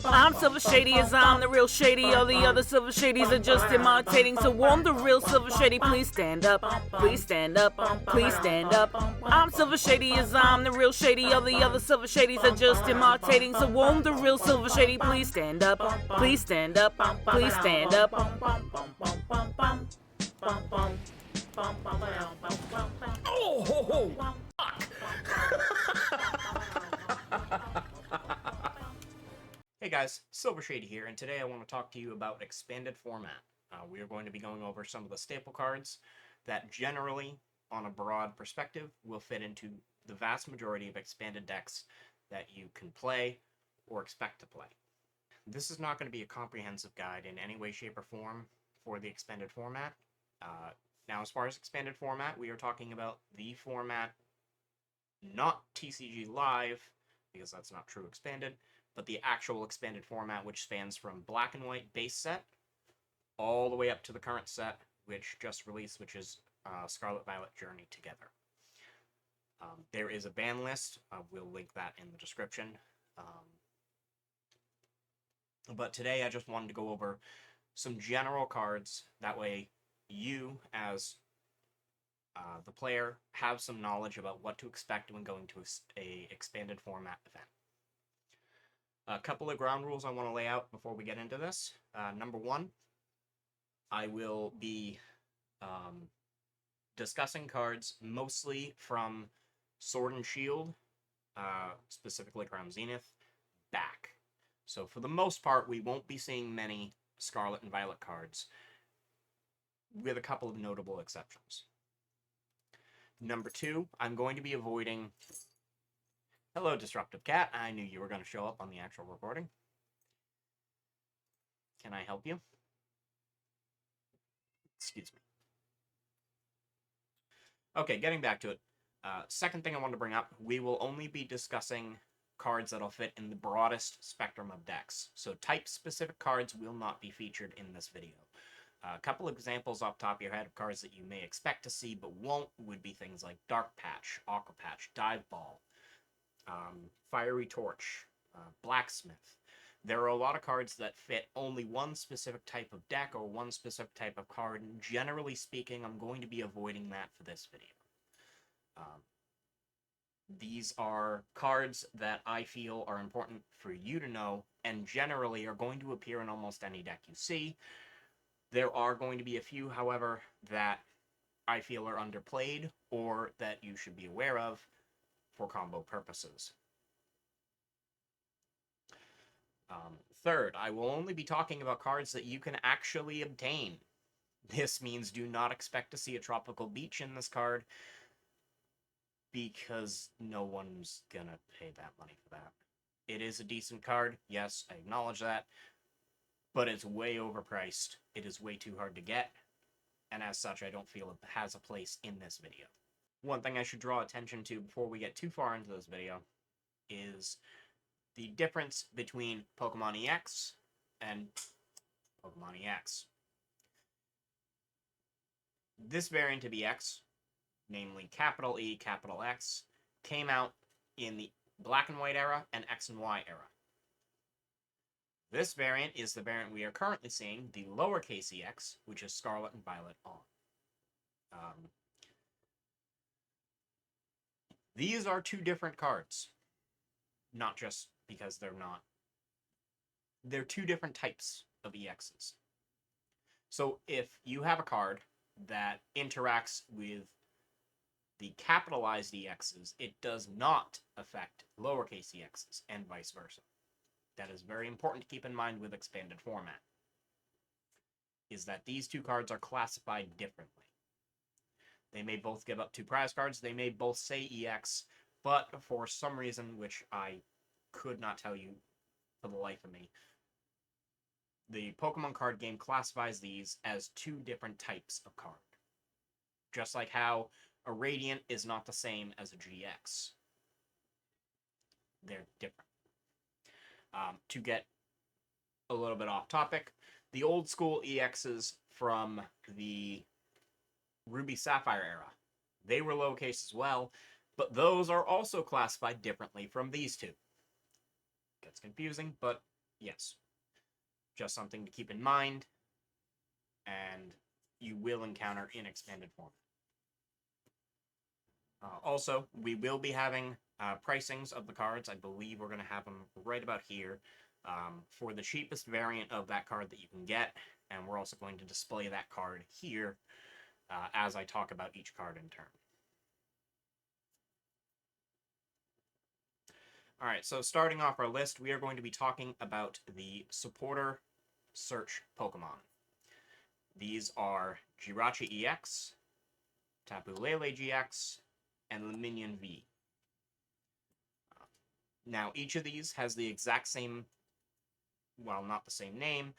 I'm Silver Shady as I'm the real Shady. All the other Silver Shadies are just imitating. So I'm the real Silver Shady. Please stand up. Please stand up. Please stand up. I'm Silver Shady as I'm the real Shady. All the other Silver Shadies are just imitating. So I'm the real Silver Shady. Please stand up. Please stand up. Please stand up. Oh, ho, ho. Fuck. Hey guys, Silver Shady here, and today I want to talk to you about expanded format. We are going to be going over some of the staple cards that generally, on a broad perspective, will fit into the vast majority of expanded decks that you can play or expect to play. This is not going to be a comprehensive guide in any way, shape, or form for the expanded format. Now, as far as expanded format, we are talking about the format, not TCG Live, because that's not true expanded, but the actual expanded format, which spans from black and white base set all the way up to the current set, which just released, which is Scarlet Violet Journey Together. There is a ban list. We'll link that in the description. But today I just wanted to go over some general cards. That way you, as the player, have some knowledge about what to expect when going to a expanded format event. A couple of ground rules I want to lay out before we get into this. Number one, I will be discussing cards mostly from Sword and Shield, specifically Crown Zenith, back. So for the most part, we won't be seeing many Scarlet and Violet cards, with a couple of notable exceptions. Number two, I'm going to be avoiding... Hello, Disruptive Cat. I knew you were going to show up on the actual recording. Can I help you? Excuse me. Okay, getting back to it. Second thing I wanted to bring up, we will only be discussing cards that'll fit in the broadest spectrum of decks. So type-specific cards will not be featured in this video. A couple of examples off the top of your head of cards that you may expect to see but won't would be things like Dark Patch, Aqua Patch, Dive Ball, Fiery Torch, Blacksmith. There are a lot of cards that fit only one specific type of deck or one specific type of card, and generally speaking, I'm going to be avoiding that for this video. These are cards that I feel are important for you to know, and generally are going to appear in almost any deck you see. There are going to be a few, however, that I feel are underplayed, or that you should be aware of for combo purposes. Third, I will only be talking about cards that you can actually obtain. This means do not expect to see a Tropical Beach in this card, because no one's gonna pay that money for that. It is a decent card, yes, I acknowledge that, but it's way overpriced. It is way too hard to get, and as such, I don't feel it has a place in this video. One thing I should draw attention to before we get too far into this video is the difference between Pokemon EX and Pokemon EX. This variant of EX, namely capital E, capital X, came out in the Black and White era and X and Y era. This variant is the variant we are currently seeing, the lowercase EX, which is Scarlet and Violet on. These are two different cards. Not just because they're not. They're two different types of EXs. So if you have a card that interacts with the capitalized EXs, it does not affect lowercase EXs, and vice versa. That is very important to keep in mind with expanded format, is that these two cards are classified differently. They may both give up two prize cards, they may both say EX, but for some reason, which I could not tell you for the life of me, the Pokemon card game classifies these as two different types of card. Just like how a Radiant is not the same as a GX. They're different. To get a little bit off topic, the old school EXs from the Ruby Sapphire era, they were lowercase as well, but those are also classified differently from these two. Gets confusing, but yes. Just something to keep in mind, and you will encounter in expanded form. Also, we will be having pricings of the cards. I believe we're going to have them right about here for the cheapest variant of that card that you can get, and we're also going to display that card here as I talk about each card in turn. Alright, so starting off our list, we are going to be talking about the supporter search Pokemon. These are Jirachi EX, Tapu Lele GX, and Luminion V. Now, each of these has the exact same, well, not the same name,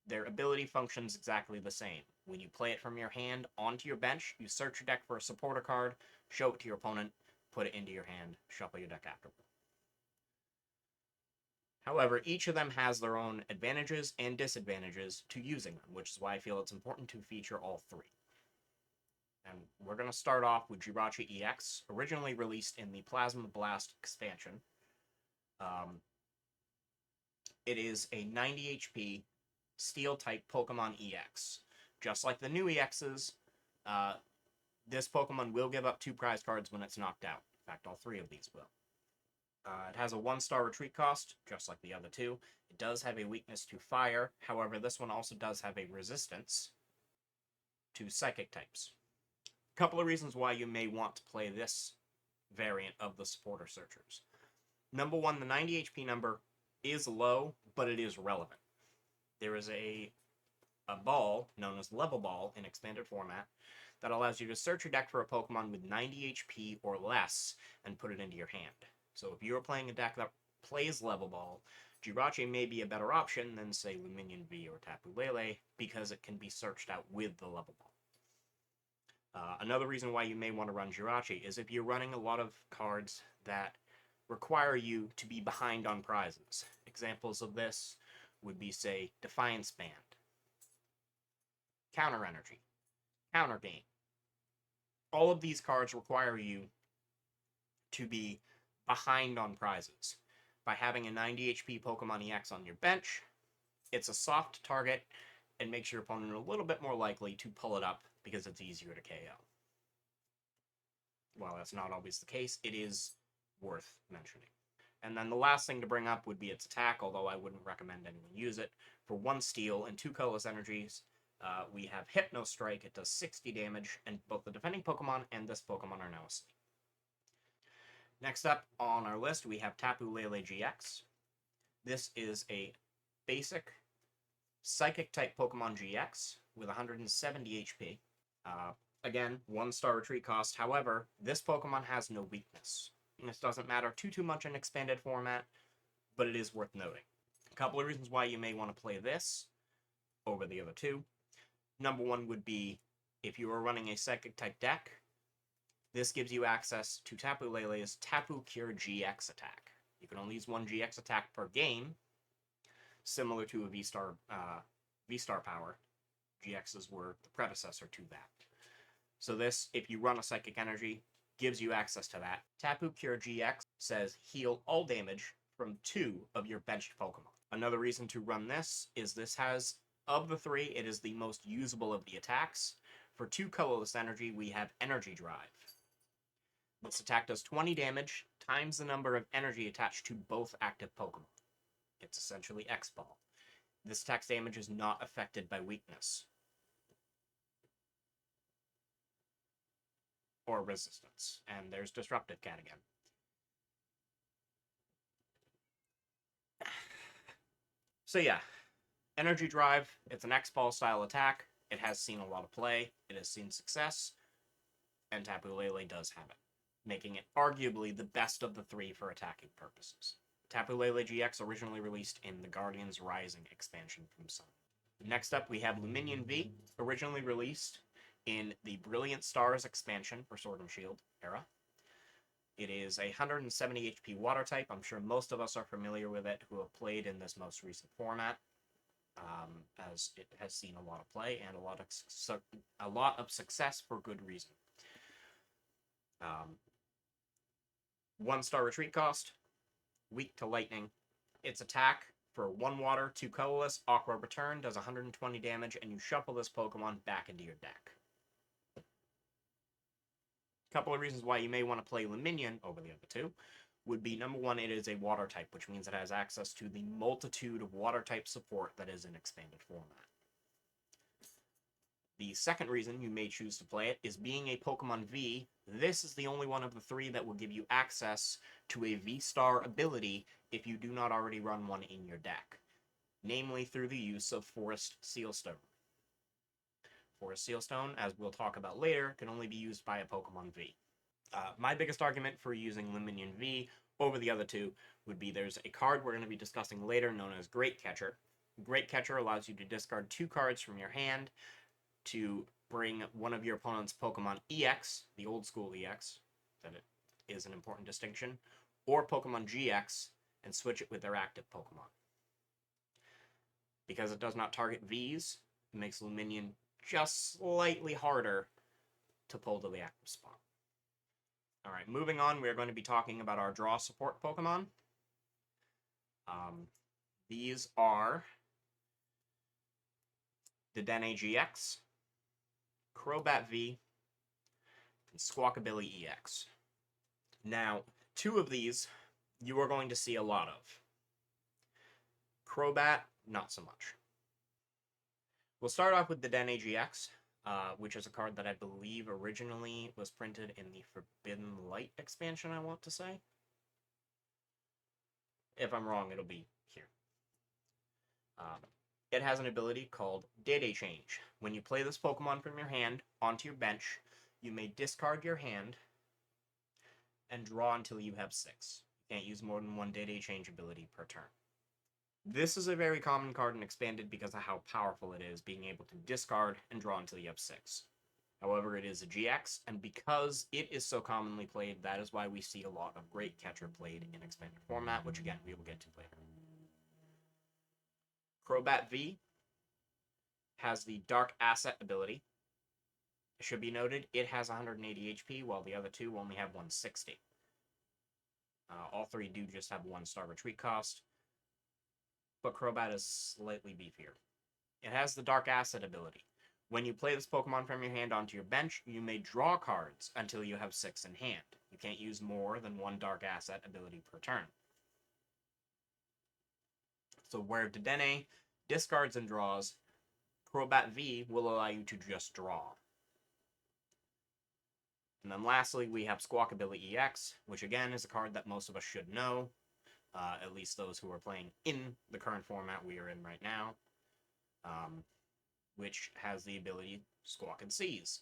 their ability functions exactly the same. When you play it from your hand onto your bench, you search your deck for a supporter card, show it to your opponent, put it into your hand, shuffle your deck afterward. However, each of them has their own advantages and disadvantages to using them, which is why I feel it's important to feature all three. And we're going to start off with Jirachi EX, originally released in the Plasma Blast expansion. It is a 90 HP Steel-type Pokemon EX. Just like the new EXs, this Pokemon will give up 2 prize cards when it's knocked out. In fact, all 3 of these will. It has a 1-star retreat cost, just like the other 2. It does have a weakness to fire, however, this one also does have a resistance to psychic types. A couple of reasons why you may want to play this variant of the supporter searchers. Number 1, the 90 HP number is low, but it is relevant. There is a ball, known as Level Ball in expanded format, that allows you to search your deck for a Pokemon with 90 HP or less and put it into your hand. So if you're playing a deck that plays Level Ball, Jirachi may be a better option than, say, Luminion V or Tapu Lele, because it can be searched out with the Level Ball. Another reason why you may want to run Jirachi is if you're running a lot of cards that require you to be behind on prizes. Examples of this would be, say, Defiance Band, Counter Energy, Counter Game. All of these cards require you to be behind on prizes. By having a 90 HP Pokemon EX on your bench, it's a soft target and makes your opponent a little bit more likely to pull it up because it's easier to KO. While that's not always the case, it is worth mentioning. And then the last thing to bring up would be its attack, although I wouldn't recommend anyone use it. For 1 steel and 2 colorless energies, we have Hypno Strike. It does 60 damage, and both the defending Pokemon and this Pokemon are now asleep. Next up on our list, we have Tapu Lele GX. This is a basic Psychic-type Pokemon GX with 170 HP. Again, 1-star retreat cost. However, this Pokemon has no weakness. This doesn't matter too much in expanded format, but it is worth noting. A couple of reasons why you may want to play this over the other 2. Number 1 would be if you are running a Psychic-type deck, this gives you access to Tapu Lele's Tapu Cure GX attack. You can only use 1 GX attack per game, similar to a V-Star power. GXs were the predecessor to that. So this, if you run a Psychic Energy, gives you access to that. Tapu Cure GX says heal all damage from 2 of your benched Pokemon. Another reason to run this is this has, of the 3, it is the most usable of the attacks. For 2 colorless energy, we have Energy Drive. This attack does 20 damage, times the number of energy attached to both active Pokemon. It's essentially X-Ball. This attack's damage is not affected by weakness or resistance. And there's Disruptive Cat again. So yeah, Energy Drive, it's an X-Ball style attack. It has seen a lot of play. It has seen success. And Tapu Lele does have it, making it arguably the best of the 3 for attacking purposes. Tapu Lele GX originally released in the Guardians Rising expansion from Sun. Next up, we have Luminion V, originally released in the Brilliant Stars expansion for Sword and Shield era. It is a 170 HP water type. I'm sure most of us are familiar with it who have played in this most recent format, as it has seen a lot of play and a lot of success for good reason. 1-star retreat cost, weak to lightning. Its attack for 1 water, 2 colorless, Aqua Return, does 120 damage, and you shuffle this Pokemon back into your deck. Couple of reasons why you may want to play Luminion over the other two would be, number one, it is a water type, which means it has access to the multitude of water type support that is in expanded format. The second reason you may choose to play it is, being a Pokemon V, this is the only one of the 3 that will give you access to a V-Star ability if you do not already run one in your deck, namely through the use of Forest Sealstone. Forest Sealstone, as we'll talk about later, can only be used by a Pokemon V. My biggest argument for using Luminion V over the other two would be, there's a card we're going to be discussing later known as Great Catcher. Great Catcher allows you to discard 2 cards from your hand to bring one of your opponent's Pokemon EX, the old school EX, that it is an important distinction, or Pokemon GX, and switch it with their active Pokemon. Because it does not target Vs, it makes Luminion just slightly harder to pull to the active spot. Alright, moving on, we are going to be talking about our draw support Pokemon. These are Dedenne GX, Crobat V, and Squawkabilly EX. Now, 2 of these you are going to see a lot of. Crobat, not so much. We'll start off with the Dedenne GX, which is a card that I believe originally was printed in the Forbidden Light expansion, I want to say. If I'm wrong, it'll be here. It has an ability called Dede Change. When you play this Pokemon from your hand onto your bench, you may discard your hand and draw until you have 6. You can't use more than 1 Dede Change ability per turn. This is a very common card in Expanded because of how powerful it is, being able to discard and draw until you have 6. However, it is a GX, and because it is so commonly played, that is why we see a lot of Great Catcher played in Expanded format, which again, we will get to later. Crobat V has the Dark Asset ability. It should be noted, it has 180 HP, while the other 2 only have 160. All 3 do just have 1-star retreat cost, but Crobat is slightly beefier. It has the Dark Asset ability. When you play this Pokemon from your hand onto your bench, you may draw cards until you have 6 in hand. You can't use more than 1 Dark Asset ability per turn. So where Dedenne discards and draws, Crobat V will allow you to just draw. And then lastly, we have Squawkabilly EX, which again is a card that most of us should know, at least those who are playing in the current format we are in right now, which has the ability Squawk and Seize.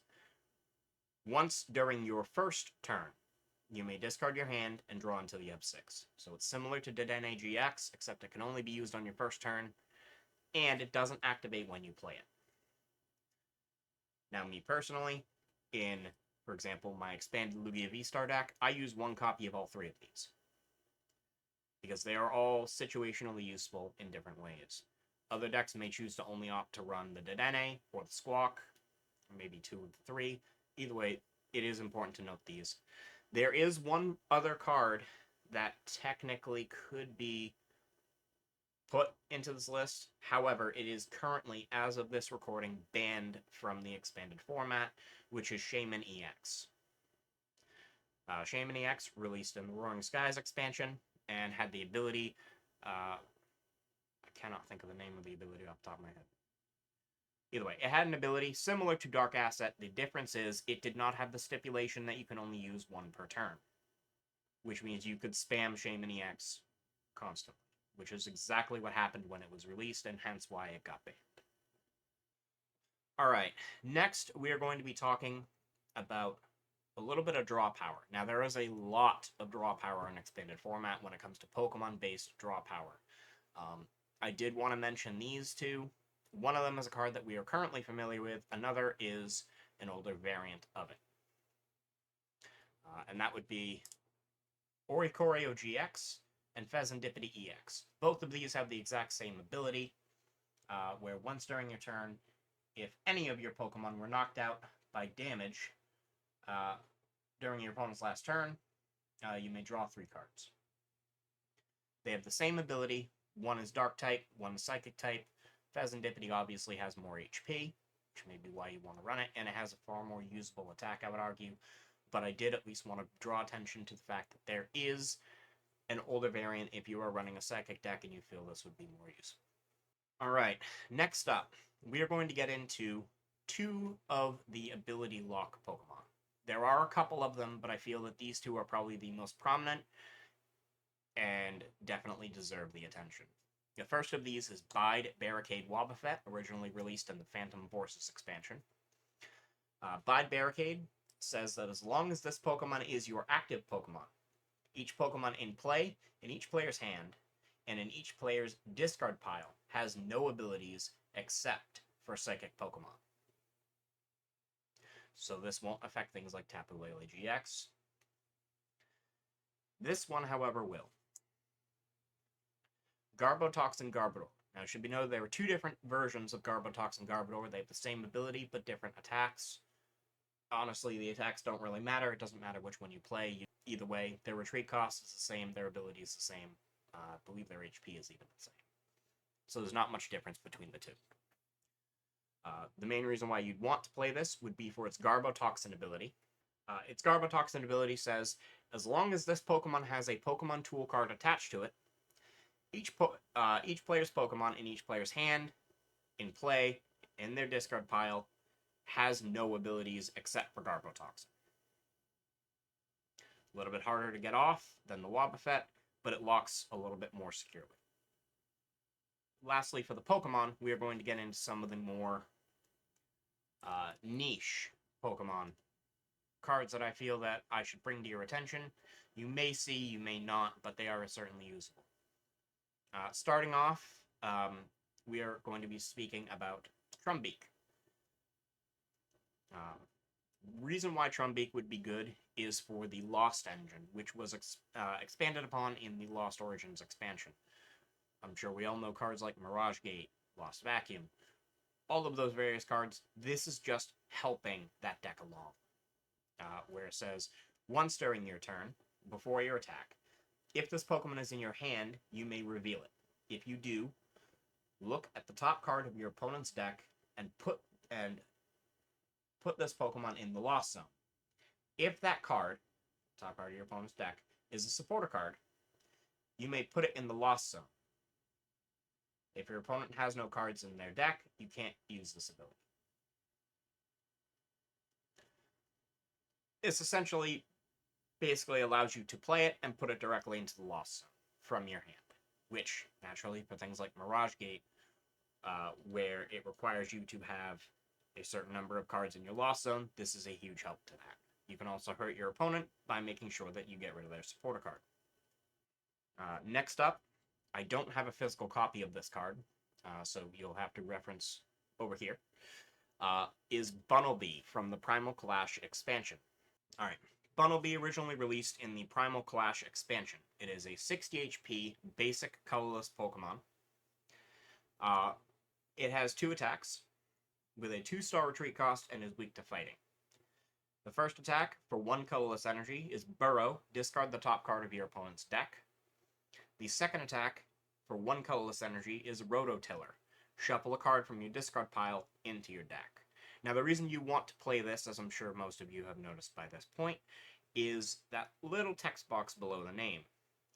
Once during your first turn, you may discard your hand and draw until you have 6. So it's similar to Dedenne GX, except it can only be used on your first turn, and it doesn't activate when you play it. Now, me personally, in, for example, my expanded Lugia V-Star deck, I use 1 copy of all 3 of these, because they are all situationally useful in different ways. Other decks may choose to only opt to run the Dedenne or the Squawk, or maybe 2 of the 3. Either way, it is important to note these. There is one other card that technically could be put into this list. However, it is currently, as of this recording, banned from the expanded format, which is Shaman EX. Shaman EX released in the Roaring Skies expansion and had the ability, I cannot think of the name of the ability off the top of my head. Either way, it had an ability similar to Dark Asset. The difference is it did not have the stipulation that you can only use 1 per turn, which means you could spam Shaman EX constantly, which is exactly what happened when it was released, and hence why it got banned. Alright, next we are going to be talking about a little bit of draw power. Now, there is a lot of draw power in expanded format when it comes to Pokemon-based draw power. I did want to mention these 2. One of them is a card that we are currently familiar with. Another is an older variant of it. And that would be Oricorio GX and Fezandipity EX. Both of these have the exact same ability, where once during your turn, if any of your Pokemon were knocked out by damage during your opponent's last turn, you may draw 3 cards. They have the same ability. One is Dark type, one is Psychic type. Pheasantipity obviously has more HP, which may be why you want to run it, and it has a far more usable attack, I would argue. But I did at least want to draw attention to the fact that there is an older variant if you are running a Psychic deck and you feel this would be more useful. Alright, next up, we are going to get into 2 of the ability lock Pokemon. There are a couple of them, but I feel that these 2 are probably the most prominent and definitely deserve the attention. The first of these is Bide Barricade Wobbuffet, originally released in the Phantom Forces expansion. Bide Barricade says that as long as this Pokemon is your active Pokemon, each Pokemon in play, in each player's hand, and in each player's discard pile has no abilities except for Psychic Pokemon. So this won't affect things like Tapu Lele GX. This one, however, will. Garbotoxin Garbodor. Now, it should be noted there were 2 different versions of Garbotoxin Garbodor. They have the same ability, but different attacks. Honestly, the attacks don't really matter. It doesn't matter which one you play. Either way, their retreat cost is the same, their ability is the same. I believe their HP is even the same. So there's not much difference between the 2. The main reason why you'd want to play this would be for its Garbotoxin ability. Its Garbotoxin ability says, as long as this Pokemon has a Pokemon tool card attached to it, each player's Pokemon in each player's hand, in play, in their discard pile, has no abilities except for Garbotoxin. A little bit harder to get off than the Wobbuffet, but it locks a little bit more securely. Lastly, for the Pokemon, we are going to get into some of the more niche Pokemon cards that I feel that I should bring to your attention. You may see, you may not, but they are certainly usable. Starting off, we are going to be speaking about Trumbeak. Reason why Trumbeak would be good is for the Lost engine, which was expanded upon in the Lost Origins expansion. I'm sure we all know cards like Mirage Gate, Lost Vacuum, all of those various cards. This is just helping that deck along. Where it says, once during your turn, before your attack, if this Pokemon is in your hand, you may reveal it. If you do, look at the top card of your opponent's deck and put this Pokemon in the Lost Zone. If that card, top card of your opponent's deck, is a supporter card, you may put it in the Lost Zone. If your opponent has no cards in their deck, you can't use this ability. This essentially basically allows you to play it and put it directly into the Lost Zone from your hand, which, naturally, for things like Mirage Gate, where it requires you to have a certain number of cards in your Lost Zone, this is a huge help to that. You can also hurt your opponent by making sure that you get rid of their supporter card. Next up, I don't have a physical copy of this card, so you'll have to reference over here, is Bunnelby from the Primal Clash expansion. Alright, Bunnelby originally released in the Primal Clash expansion. It is a 60 HP basic colorless Pokemon. It has 2 attacks, with a 2-star retreat cost, and is weak to fighting. The first attack, for 1 colorless energy, is Burrow. Discard the top card of your opponent's deck. The second attack, for 1 colorless energy, is Rototiller. Shuffle a card from your discard pile into your deck. Now, the reason you want to play this, as I'm sure most of you have noticed by this point, is that little text box below the name.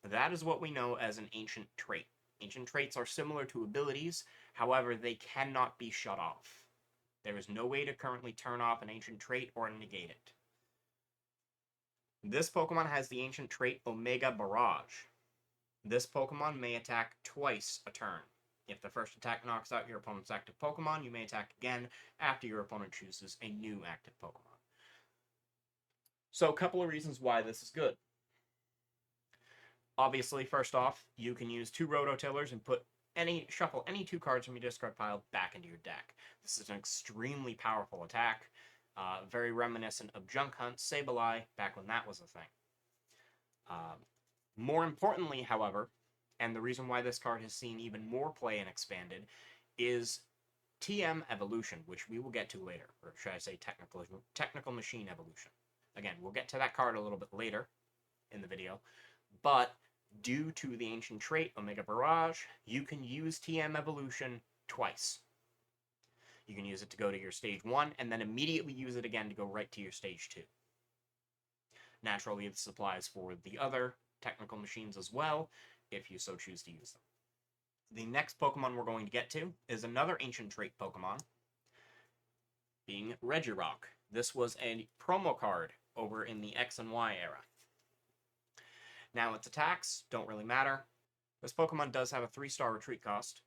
That is what we know as an ancient trait. Ancient traits are similar to abilities, however, they cannot be shut off. There is no way to currently turn off an ancient trait or negate it. This Pokemon has the ancient trait Omega Barrage. This Pokemon may attack twice a turn. If the first attack knocks out your opponent's active Pokemon, you may attack again after your opponent chooses a new active Pokemon. So, a couple of reasons why this is good. Obviously, first off, you can use 2 Rototillers and shuffle any 2 cards from your discard pile back into your deck. This is an extremely powerful attack, very reminiscent of Junk Hunt, Sableye, back when that was a thing. More importantly, however, and the reason why this card has seen even more play and expanded, is TM Evolution, which we will get to later, or should I say Technical Machine Evolution. Again, we'll get to that card a little bit later. in the video, but due to the ancient trait Omega Barrage, you can use TM Evolution twice. You can use it to go to your stage 1, and then immediately use it again to go right to your stage 2. Naturally, this applies for the other technical machines as well, if you so choose to use them. The next Pokemon we're going to get to is another ancient trait Pokemon, being Regirock. This was a promo card over in the X and Y era. Now, its attacks don't really matter. This Pokemon does have a 3-star retreat cost,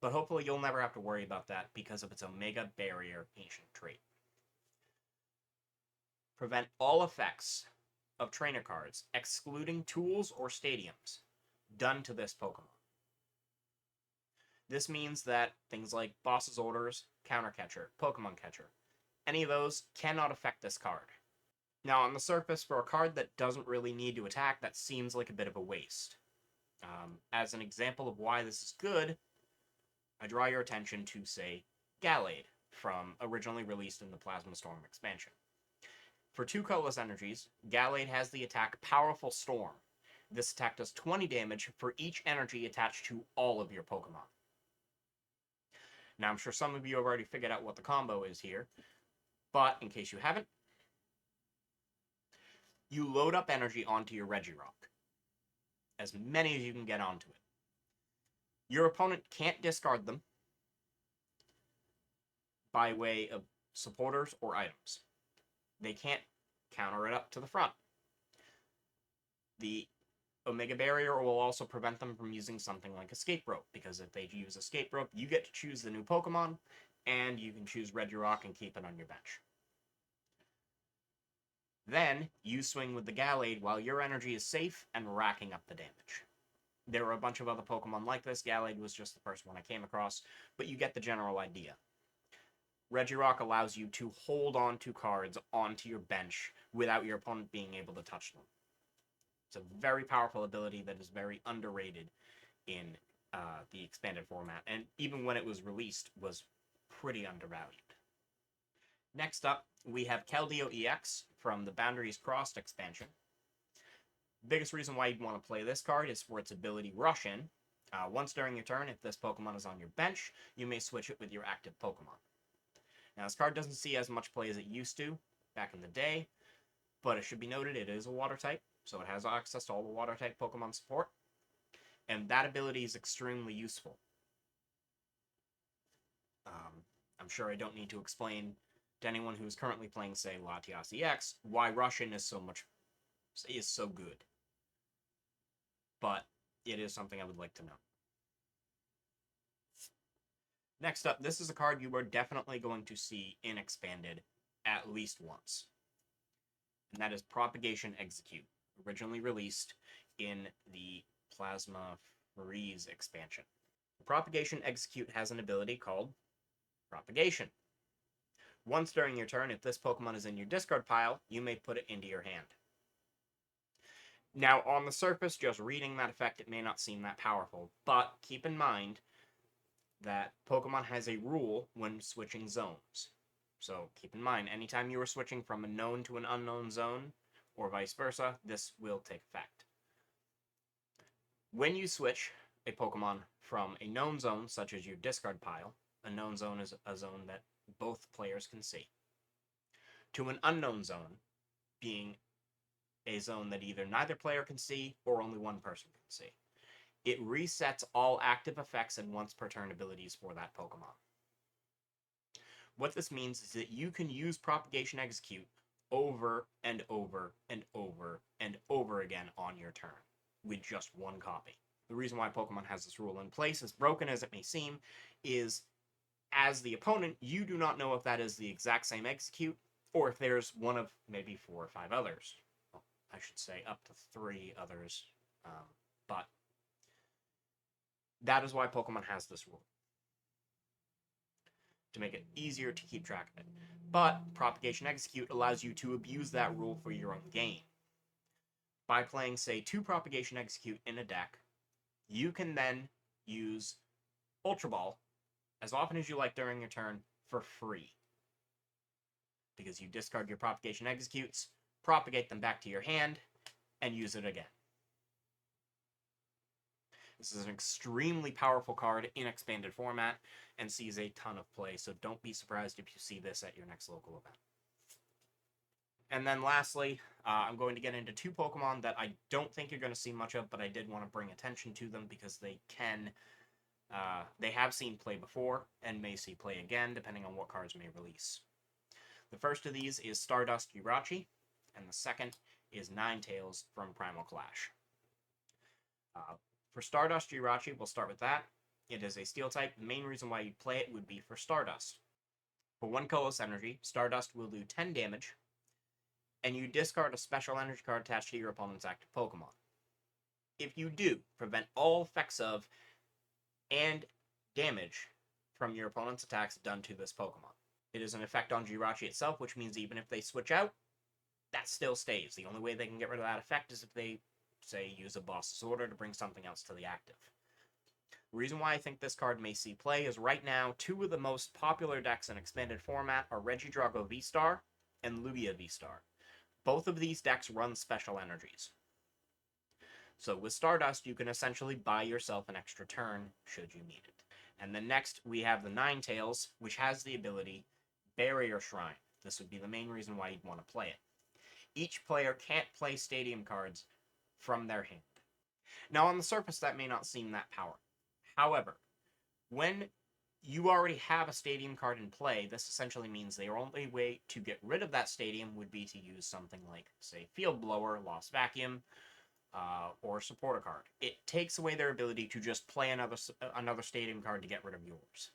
but hopefully you'll never have to worry about that because of its Omega Barrier ancient trait. Prevent all effects of trainer cards, excluding tools or stadiums, done to this Pokemon. This means that things like Boss's Orders, Counter Catcher, Pokemon Catcher, any of those cannot affect this card. Now, on the surface, for a card that doesn't really need to attack, that seems like a bit of a waste. As an example of why this is good, I draw your attention to, say, Gallade, from originally released in the Plasma Storm expansion. For 2 colorless energies, Gallade has the attack Powerful Storm. This attack does 20 damage for each energy attached to all of your Pokemon. Now, I'm sure some of you have already figured out what the combo is here, but in case you haven't, you load up energy onto your Regirock. As many as you can get onto it. Your opponent can't discard them by way of supporters or items. They can't counter it up to the front. The Omega Barrier will also prevent them from using something like Escape Rope, because if they use Escape Rope, you get to choose the new Pokemon, and you can choose Regirock and keep it on your bench. Then, you swing with the Gallade while your energy is safe and racking up the damage. There are a bunch of other Pokemon like this. Gallade was just the first one I came across, but you get the general idea. Regirock allows you to hold on to cards onto your bench without your opponent being able to touch them. It's a very powerful ability that is very underrated in the expanded format, and even when it was released, was pretty undervalued. Next up, we have Keldeo EX from the Boundaries Crossed expansion. Biggest reason why you'd want to play this card is for its ability Rush In. Once during your turn, if this Pokemon is on your bench, you may switch it with your active Pokemon. Now, this card doesn't see as much play as it used to back in the day, but it should be noted it is a Water type, so it has access to all the Water type Pokemon support, and that ability is extremely useful. I'm sure I don't need to explain to anyone who's currently playing, say, Latias EX, why Rush In is so good. But it is something I would like to know. Next up, this is a card you are definitely going to see in Expanded at least once. And that is Propagation Execute, originally released in the Plasma Freeze expansion. Propagation Execute has an ability called Propagation. Once during your turn, if this Pokemon is in your discard pile, you may put it into your hand. Now, on the surface, just reading that effect, it may not seem that powerful, but keep in mind that Pokemon has a rule when switching zones. So keep in mind, anytime you are switching from a known to an unknown zone, or vice versa, this will take effect. When you switch a Pokemon from a known zone, such as your discard pile, a known zone is a zone that both players can see, to an unknown zone, being a zone that either neither player can see or only one person can see, it resets all active effects and once per turn abilities for that Pokemon. What this means is that you can use Propagation Execute over and over and over and over again on your turn with just one copy. The reason why Pokemon has this rule in place, as broken as it may seem, is as the opponent, you do not know if that is the exact same Execute or if there's one of maybe 4 or 5 others. Well, I should say up to 3 others, but that is why Pokemon has this rule, to make it easier to keep track of it. But Propagation Execute allows you to abuse that rule for your own gain. By playing, say, 2 Propagation Execute in a deck, you can then use Ultra Ball as often as you like during your turn for free. Because you discard your Propagation Executes, propagate them back to your hand, and use it again. This is an extremely powerful card in expanded format and sees a ton of play, so don't be surprised if you see this at your next local event. And then lastly, I'm going to get into two Pokemon that I don't think you're going to see much of, but I did want to bring attention to them because they have seen play before and may see play again, depending on what cards may release. The first of these is Stardust Jirachi, and the second is Ninetales from Primal Clash. For Stardust Jirachi, we'll start with that. It is a Steel type. The main reason why you'd play it would be for Stardust. For 1 colorless energy, Stardust will do 10 damage, and you discard a special energy card attached to your opponent's active Pokemon. If you do, prevent all effects of and damage from your opponent's attacks done to this Pokemon. It is an effect on Jirachi itself, which means even if they switch out, that still stays. The only way they can get rid of that effect is if they, say, use a boss's order to bring something else to the active. The reason why I think this card may see play is right now, 2 of the most popular decks in expanded format are Regidrago V-Star and Lugia V-Star. Both of these decks run special energies. So with Stardust, you can essentially buy yourself an extra turn should you need it. And then next, we have the Ninetales, which has the ability Barrier Shrine. This would be the main reason why you'd want to play it. Each player can't play stadium cards from their hand. Now, on the surface, that may not seem that powerful. However, when you already have a stadium card in play, this essentially means the only way to get rid of that stadium would be to use something like, say, Field Blower, Lost Vacuum, or Supporter card. It takes away their ability to just play another stadium card to get rid of yours.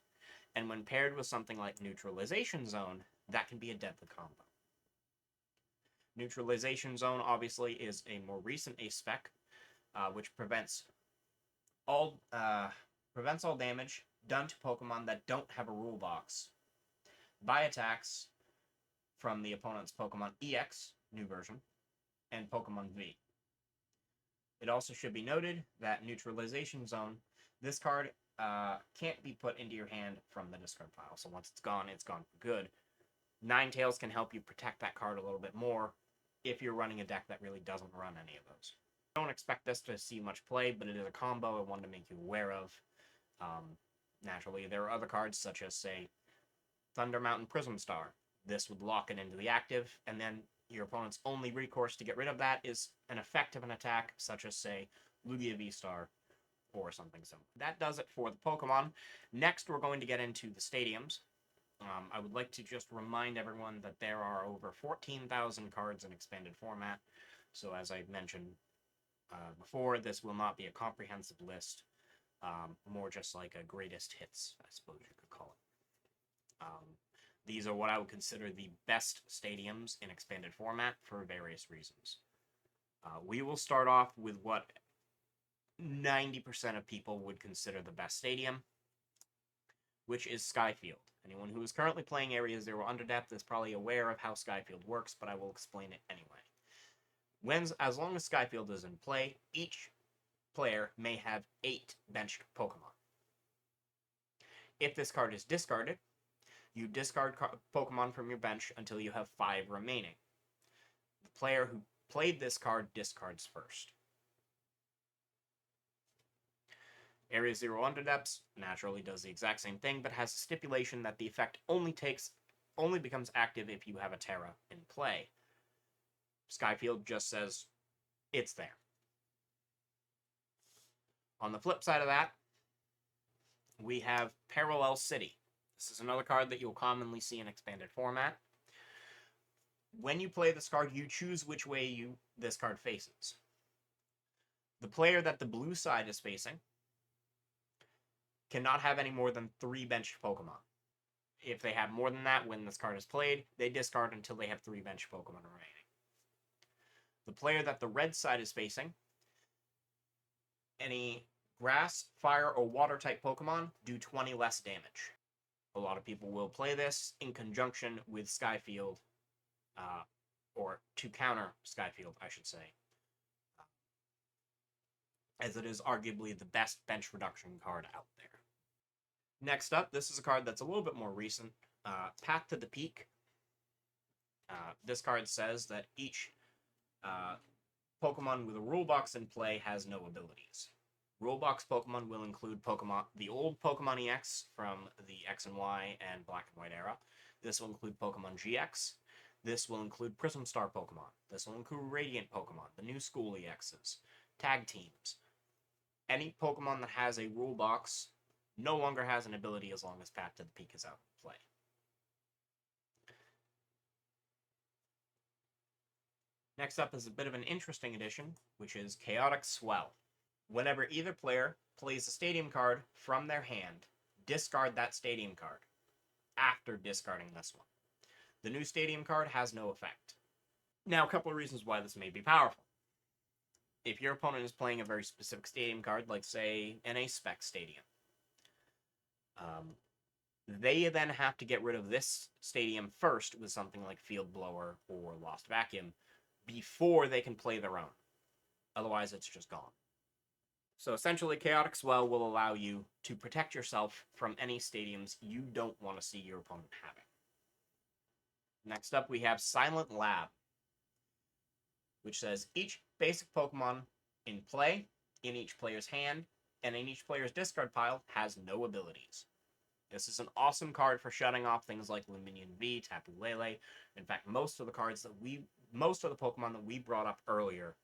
And when paired with something like Neutralization Zone, that can be a deadly combo. Neutralization Zone, obviously, is a more recent ace spec, which prevents all damage done to Pokemon that don't have a rule box by attacks from the opponent's Pokemon EX, new version, and Pokemon V. It also should be noted that Neutralization Zone, this card can't be put into your hand from the discard pile, so once it's gone for good. Ninetales can help you protect that card a little bit more if you're running a deck that really doesn't run any of those. I don't expect this to see much play, but it is a combo I wanted to make you aware of. Naturally, there are other cards such as, say, Thunder Mountain Prism Star. This would lock it into the active, and then your opponent's only recourse to get rid of that is an effect of an attack, such as, say, Lugia V-Star or something similar. That does it for the Pokemon. Next, we're going to get into the stadiums. I would like to just remind everyone that there are over 14,000 cards in expanded format, so as I mentioned before, this will not be a comprehensive list. More just like a greatest hits, I suppose you could call it. These are what I would consider the best stadiums in expanded format for various reasons. We will start off with what 90% of people would consider the best stadium, which is Skyfield. Anyone who is currently playing Area Zero Underdepth is probably aware of how Skyfield works, but I will explain it anyway. As long as Skyfield is in play, each player may have 8 benched Pokemon. If this card is discarded, you discard Pokemon from your bench until you have 5 remaining. The player who played this card discards first. Area Zero Underdepths naturally does the exact same thing, but has a stipulation that the effect only becomes active if you have a Terra in play. Skyfield just says it's there. On the flip side of that, we have Parallel City. This is another card that you'll commonly see in expanded format. When you play this card, you choose which way this card faces. The player that the blue side is facing cannot have any more than 3 benched Pokemon. If they have more than that when this card is played, they discard until they have 3 benched Pokemon remaining. The player that the red side is facing, any grass, fire, or water type Pokemon do 20 less damage. A lot of people will play this in conjunction with Skyfield, or to counter Skyfield, I should say, as it is arguably the best bench reduction card out there. Next up, this is a card that's a little bit more recent, Path to the Peak. This card says that each Pokemon with a rule box in play has no abilities. Rule box Pokemon will include Pokemon, the old Pokemon EX from the X and Y and Black and White era. This will include Pokemon GX. This will include Prism Star Pokemon. This will include Radiant Pokemon, the new school EXs, tag teams. Any Pokemon that has a rule box no longer has an ability as long as Path to the Peak is out of play. Next up is a bit of an interesting addition, which is Chaotic Swell. Whenever either player plays a stadium card from their hand, discard that stadium card after discarding this one. The new stadium card has no effect. Now, a couple of reasons why this may be powerful. If your opponent is playing a very specific stadium card, like, say, an A-Spec Stadium, they then have to get rid of this stadium first with something like Field Blower or Lost Vacuum before they can play their own. Otherwise, it's just gone. So essentially, Chaotic Swell will allow you to protect yourself from any stadiums you don't want to see your opponent having. Next up, we have Silent Lab, which says each basic Pokemon in play, in each player's hand, and in each player's discard pile has no abilities. This is an awesome card for shutting off things like Luminion V, Tapu Lele. In fact, most of the Pokemon that we brought up earlier,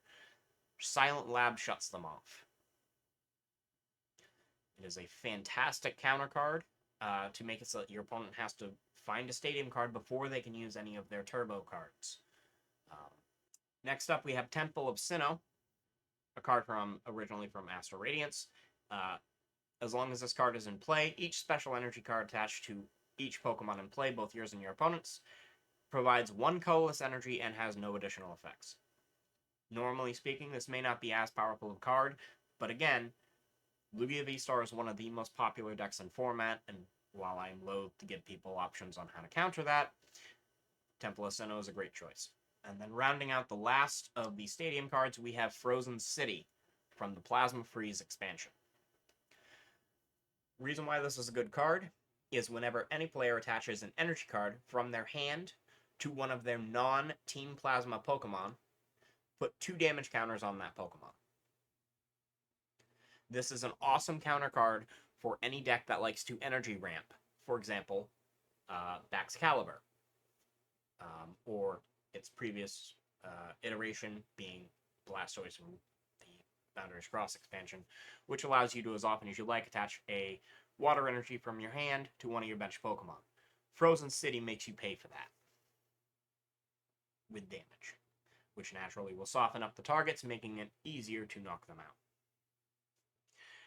Silent Lab shuts them off. It is a fantastic counter card to make it so that your opponent has to find a stadium card before they can use any of their turbo cards. Next up, we have Temple of Sinnoh, a card originally from Astral Radiance. As long as this card is in play, each special energy card attached to each Pokemon in play, both yours and your opponent's, provides one colorless energy and has no additional effects. Normally speaking, this may not be as powerful a card, but again, Lugia V-Star is one of the most popular decks in format, and while I'm loath to give people options on how to counter that, Temple of Sinnoh is a great choice. And then rounding out the last of the stadium cards, we have Frozen City from the Plasma Freeze expansion. Reason why this is a good card is whenever any player attaches an energy card from their hand to one of their non-Team Plasma Pokemon, put 2 damage counters on that Pokemon. This is an awesome counter card for any deck that likes to energy ramp. For example, Baxcalibur, or its previous iteration being Blastoise from the Boundaries Cross expansion, which allows you to, as often as you like, attach a water energy from your hand to one of your bench Pokemon. Frozen City makes you pay for that with damage, which naturally will soften up the targets, making it easier to knock them out.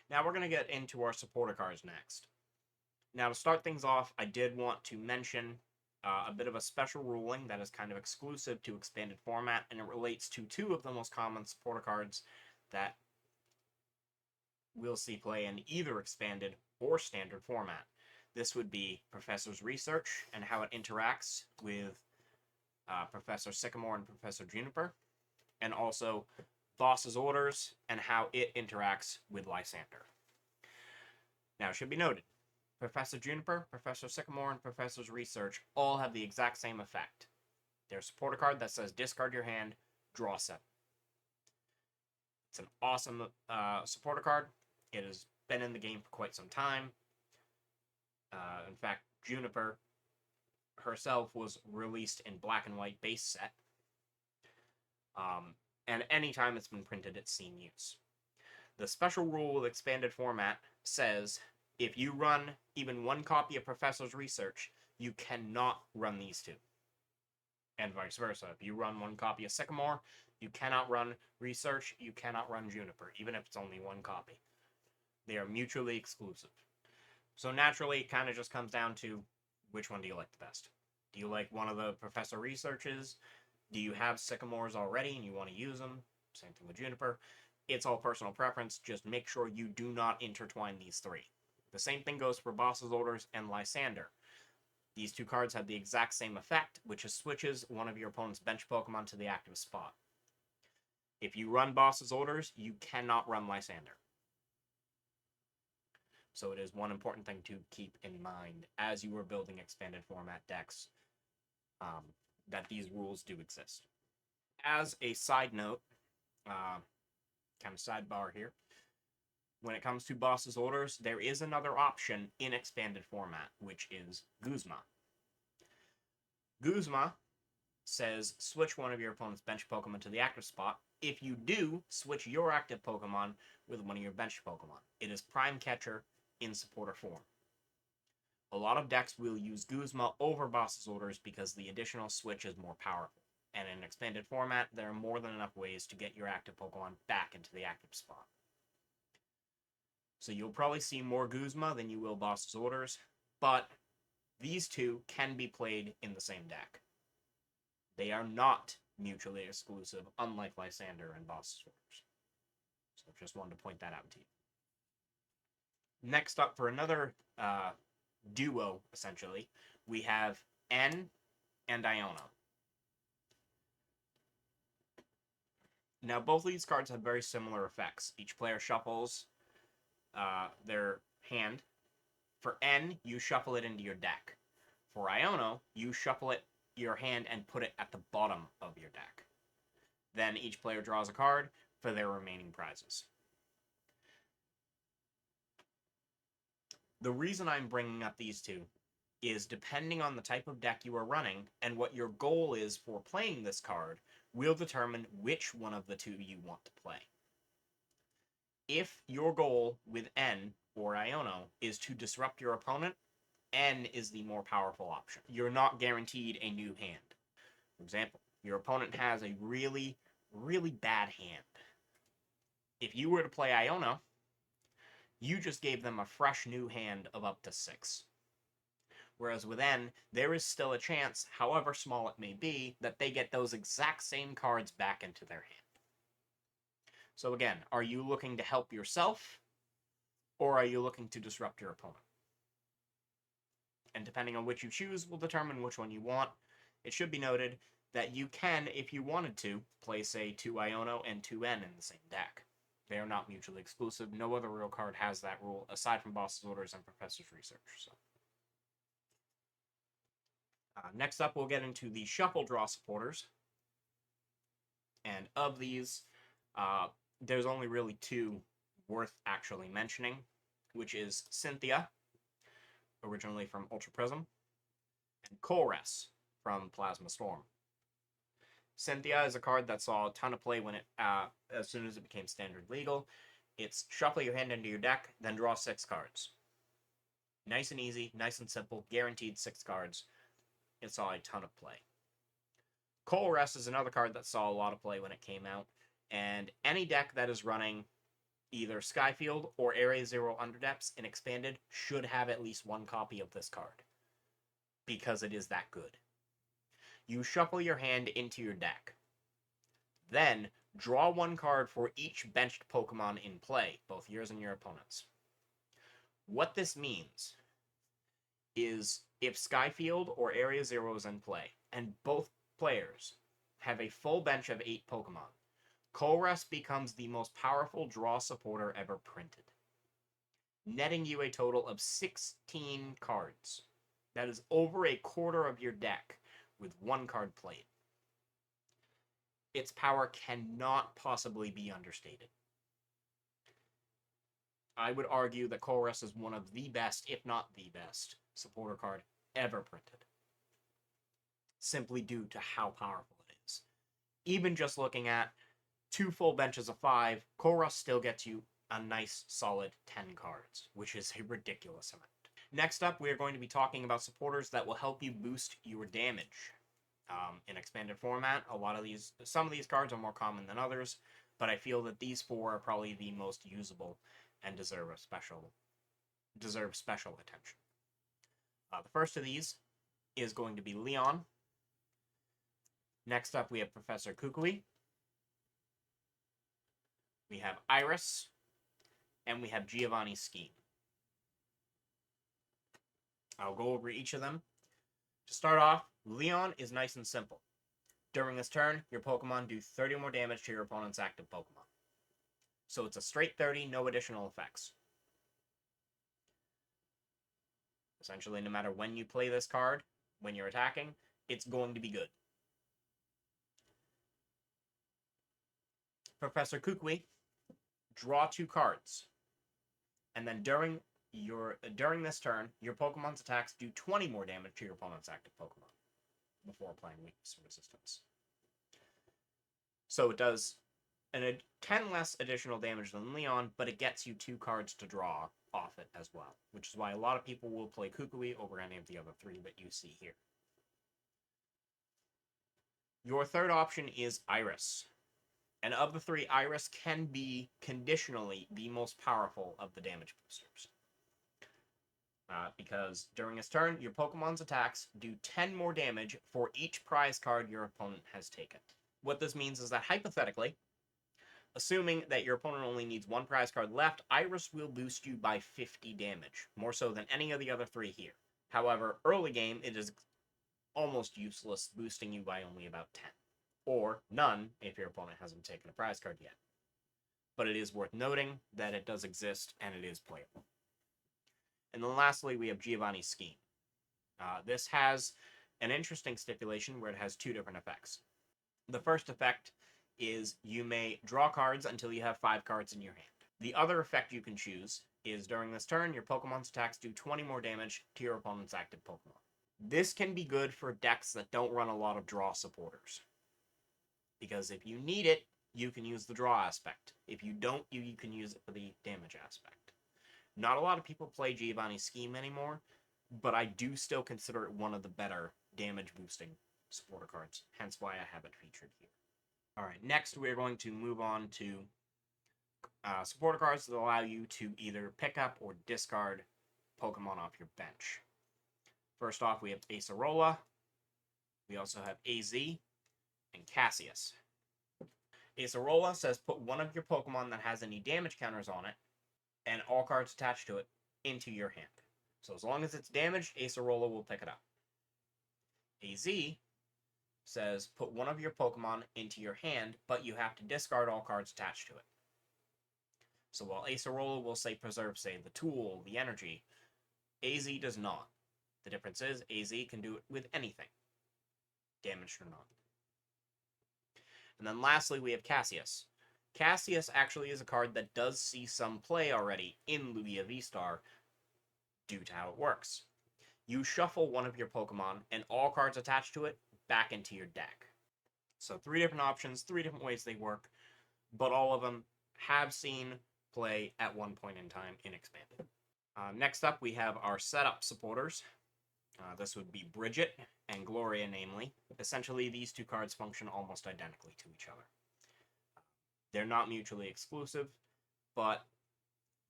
Now we're going to get into our supporter cards next. Now to start things off, I did want to mention a bit of a special ruling that is kind of exclusive to expanded format, and it relates to 2 of the most common supporter cards that we'll see play in either expanded or standard format. This would be Professor's Research and how it interacts with Professor Sycamore and Professor Juniper, and also Boss's Orders and how it interacts with Lysander. Now, it should be noted, Professor Juniper, Professor Sycamore, and Professor's Research all have the exact same effect. They're a supporter card that says discard your hand, draw 7. It's an awesome supporter card. It has been in the game for quite some time. In fact, Juniper herself was released in black and white base set. And anytime it's been printed, it's seen use. The special rule with expanded format says if you run even 1 copy of Professor's Research, you cannot run these 2. And vice versa. If you run 1 copy of Sycamore, you cannot run Research, you cannot run Juniper, even if it's only 1 copy. They are mutually exclusive. So naturally, it kind of just comes down to which one do you like the best. Do you like one of the Professor Researches? Do you have Sycamores already and you want to use them? Same thing with Juniper. It's all personal preference. Just make sure you do not intertwine these 3. The same thing goes for Boss's Orders and Lysander. These 2 cards have the exact same effect, which is switches one of your opponent's bench Pokemon to the active spot. If you run Boss's Orders, you cannot run Lysander. So it is one important thing to keep in mind as you are building expanded format decks, that these rules do exist. As a side note, kind of sidebar here. When it comes to boss's orders, there is another option in expanded format, which is Guzma. Guzma says switch one of your opponent's bench Pokemon to the active spot. If you do, switch your active Pokemon with one of your bench Pokemon. It is Prime Catcher in supporter form. A lot of decks will use Guzma over boss's orders because the additional switch is more powerful. And in expanded format, there are more than enough ways to get your active Pokemon back into the active spot. So you'll probably see more Guzma than you will boss's orders, but these two can be played in the same deck. They are not mutually exclusive, unlike Lysander and boss's orders. So just wanted to point that out to you. Next up, for another duo, essentially, we have N and Iono. Now, both of these cards have very similar effects. Each player shuffles their hand. For N, you shuffle it into your deck. For Iono, you shuffle your hand and put it at the bottom of your deck. Then each player draws a card for their remaining prizes. The reason I'm bringing up these two is depending on the type of deck you are running and what your goal is for playing this card will determine which one of the two you want to play. If your goal with N or Iono is to disrupt your opponent, N is the more powerful option. You're not guaranteed a new hand. For example, your opponent has a really, really bad hand. If you were to play Iono, you just gave them a fresh new hand of up to 6. Whereas with N, there is still a chance, however small it may be, that they get those exact same cards back into their hand. So again, are you looking to help yourself, or are you looking to disrupt your opponent? And depending on which you choose will determine which one you want. It should be noted that you can, if you wanted to, play, say, 2 Iono and 2 N in the same deck. They are not mutually exclusive. No other real card has that rule, aside from Boss's Orders and Professor's Research. So, next up, we'll get into the Shuffle Draw supporters. And of these, there's only really 2 worth actually mentioning, which is Cynthia, originally from Ultra Prism, and Colress from Plasma Storm. Cynthia is a card that saw a ton of play when it, as soon as it became standard legal. It's shuffle your hand into your deck, then draw 6 cards. Nice and easy, nice and simple, guaranteed 6 cards. It saw a ton of play. Colress is another card that saw a lot of play when it came out, and any deck that is running either Skyfield or Area Zero Underdepths in Expanded should have at least 1 copy of this card, because it is that good. You shuffle your hand into your deck. Then, draw 1 card for each benched Pokemon in play, both yours and your opponent's. What this means is if Skyfield or Area Zero is in play, and both players have a full bench of 8 Pokemon, Colress becomes the most powerful draw supporter ever printed, netting you a total of 16 cards. That is over a quarter of your deck with 1 card played. Its power cannot possibly be understated. I would argue that Colress is one of the best, if not the best, supporter card ever printed, simply due to how powerful it is. Even just looking at 2 full benches of 5, Colress still gets you a nice, solid 10 cards, which is a ridiculous amount. Next up, we are going to be talking about supporters that will help you boost your damage. In expanded format, some of these cards are more common than others, but I feel that these 4 are probably the most usable and deserve special attention. The first of these is going to be Leon. Next up, we have Professor Kukui. We have Iris, and we have Giovanni's Scheme. I'll go over each of them. To start off, Leon is nice and simple. During this turn, your Pokemon do 30 more damage to your opponent's active Pokemon. So it's a straight 30, no additional effects. Essentially, no matter when you play this card, when you're attacking, it's going to be good. Professor Kukui, draw 2 cards. And then during this turn, your Pokemon's attacks do 20 more damage to your opponent's active Pokemon before applying weakness resistance. So it does 10 less additional damage than Leon, but it gets you 2 cards to draw off it as well, which is why a lot of people will play Kukui over any of the other 3 that you see here. Your third option is Iris. And of the 3, Iris can be conditionally the most powerful of the damage boosters. Because during its turn, your Pokemon's attacks do 10 more damage for each prize card your opponent has taken. What this means is that, hypothetically, assuming that your opponent only needs 1 prize card left, Iris will boost you by 50 damage, more so than any of the other 3 here. However, early game, it is almost useless, boosting you by only about 10. Or none, if your opponent hasn't taken a prize card yet. But it is worth noting that it does exist, and it is playable. And then lastly, we have Giovanni's Scheme. This has an interesting stipulation where it has 2 different effects. The first effect is you may draw cards until you have 5 cards in your hand. The other effect you can choose is during this turn, your Pokemon's attacks do 20 more damage to your opponent's active Pokemon. This can be good for decks that don't run a lot of draw supporters. Because if you need it, you can use the draw aspect. If you don't, you can use it for the damage aspect. Not a lot of people play Giovanni's Scheme anymore, but I do still consider it one of the better damage-boosting supporter cards, hence why I have it featured here. Alright, next we're going to move on to supporter cards that allow you to either pick up or discard Pokemon off your bench. First off, we have Acerola. We also have AZ and Cassius. Acerola says put one of your Pokemon that has any damage counters on it, and all cards attached to it, into your hand. So as long as it's damaged, Acerola will pick it up. AZ says put one of your Pokemon into your hand, but you have to discard all cards attached to it. So while Acerola will say preserve, say, the tool, the energy, AZ does not. The difference is AZ can do it with anything, damaged or not. And then lastly, we have Cassius. Cassius actually is a card that does see some play already in Lugia V-Star due to how it works. You shuffle one of your Pokemon and all cards attached to it back into your deck. So 3 different options, 3 different ways they work, but all of them have seen play at one point in time in Expanded. Next up, we have our setup supporters. This would be Bridget and Gloria, namely. Essentially, these 2 cards function almost identically to each other. They're not mutually exclusive, but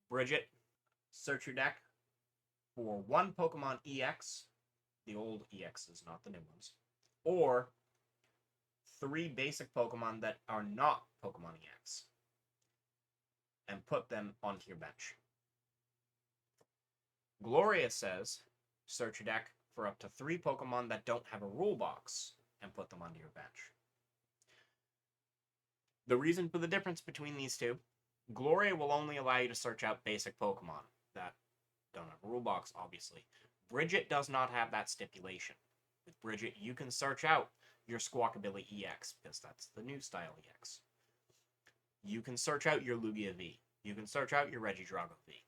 Bridget, search your deck for 1 Pokemon EX, the old EXs, not the new ones, or 3 basic Pokemon that are not Pokemon EX, and put them onto your bench. Gloria says, search your deck for up to 3 Pokemon that don't have a rule box, and put them onto your bench. The reason for the difference between these 2, Gloria will only allow you to search out basic Pokemon that don't have a rule box, obviously. Bridget does not have that stipulation. With Bridget, you can search out your Squawkabilly EX, because that's the new style EX. You can search out your Lugia V. You can search out your Regidrago V.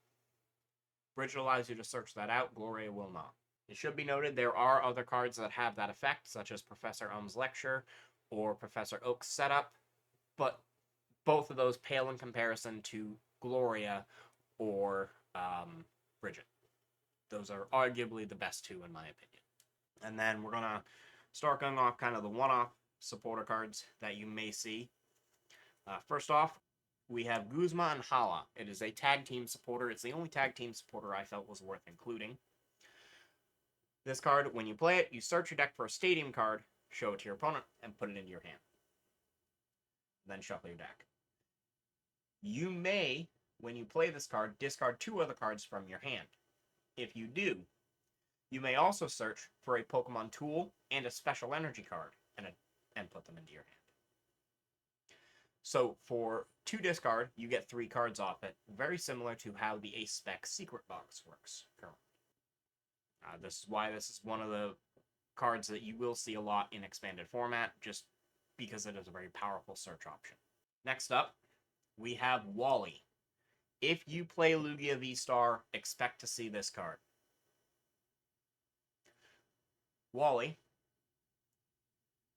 Bridget allows you to search that out, Gloria will not. It should be noted there are other cards that have that effect, such as Professor Um's Lecture or Professor Oak's Setup, but both of those pale in comparison to Gloria or Bridget. Those are arguably the best 2 in my opinion. And then we're going to start going off kind of the one-off supporter cards that you may see. First off, we have Guzma and Hala. It is a tag team supporter. It's the only tag team supporter I felt was worth including. This card, when you play it, you search your deck for a stadium card, show it to your opponent, and put it into your hand. Then shuffle your deck. You may, when you play this card, discard 2 other cards from your hand. If you do, you may also search for a Pokemon tool and a special energy card and put them into your hand. So for 2 discard, you get 3 cards off it, very similar to how the Ace Spec Secret Box works currently. This is why this is one of the cards that you will see a lot in expanded format, just because it is a very powerful search option. Next up, we have Wally. If you play Lugia V-Star, expect to see this card. Wally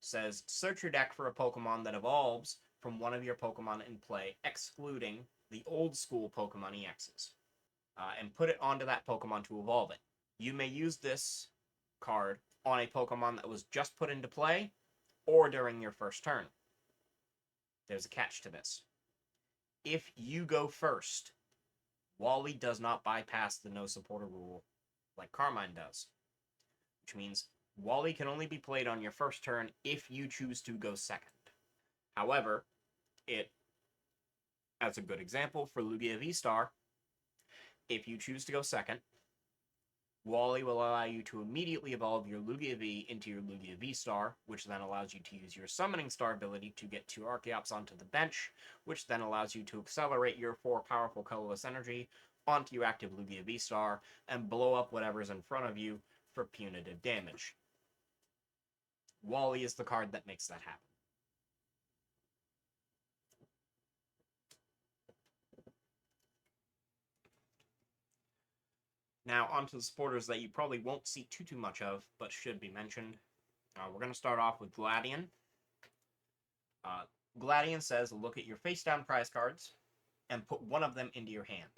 says, search your deck for a Pokemon that evolves from one of your Pokemon in play, excluding the old school Pokemon EXs, and put it onto that Pokemon to evolve it. You may use this card on a Pokemon that was just put into play, or during your first turn. There's a catch to this. If you go first, Wally does not bypass the no supporter rule like Carmine does, which means Wally can only be played on your first turn if you choose to go second. However, as a good example for Lugia V-Star, if you choose to go second, Wally will allow you to immediately evolve your Lugia V into your Lugia V-Star, which then allows you to use your Summoning Star ability to get 2 Archeops onto the bench, which then allows you to accelerate your 4 powerful colorless energy onto your active Lugia V-Star and blow up whatever's in front of you for punitive damage. Wally is the card that makes that happen. Now, onto the supporters that you probably won't see too much of, but should be mentioned. We're going to start off with Gladion. Gladion says, look at your face-down prize cards and put one of them into your hand.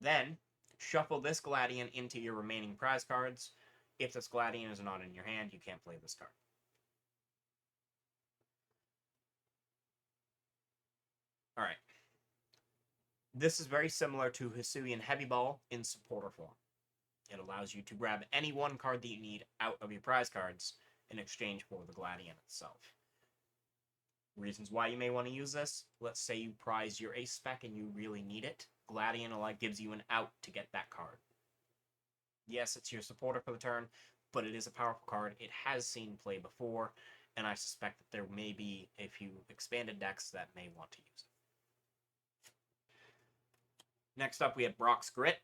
Then, shuffle this Gladion into your remaining prize cards. If this Gladion is not in your hand, you can't play this card. Alright. This is very similar to Hisuian Heavy Ball in supporter form. It allows you to grab any one card that you need out of your prize cards in exchange for the Gladion itself. Reasons why you may want to use this: let's say you prize your ace spec and you really need it. Gladion gives you an out to get that card. Yes, it's your supporter for the turn, but it is a powerful card. It has seen play before, and I suspect that there may be a few expanded decks that may want to use it. Next up, we have Brock's Grit.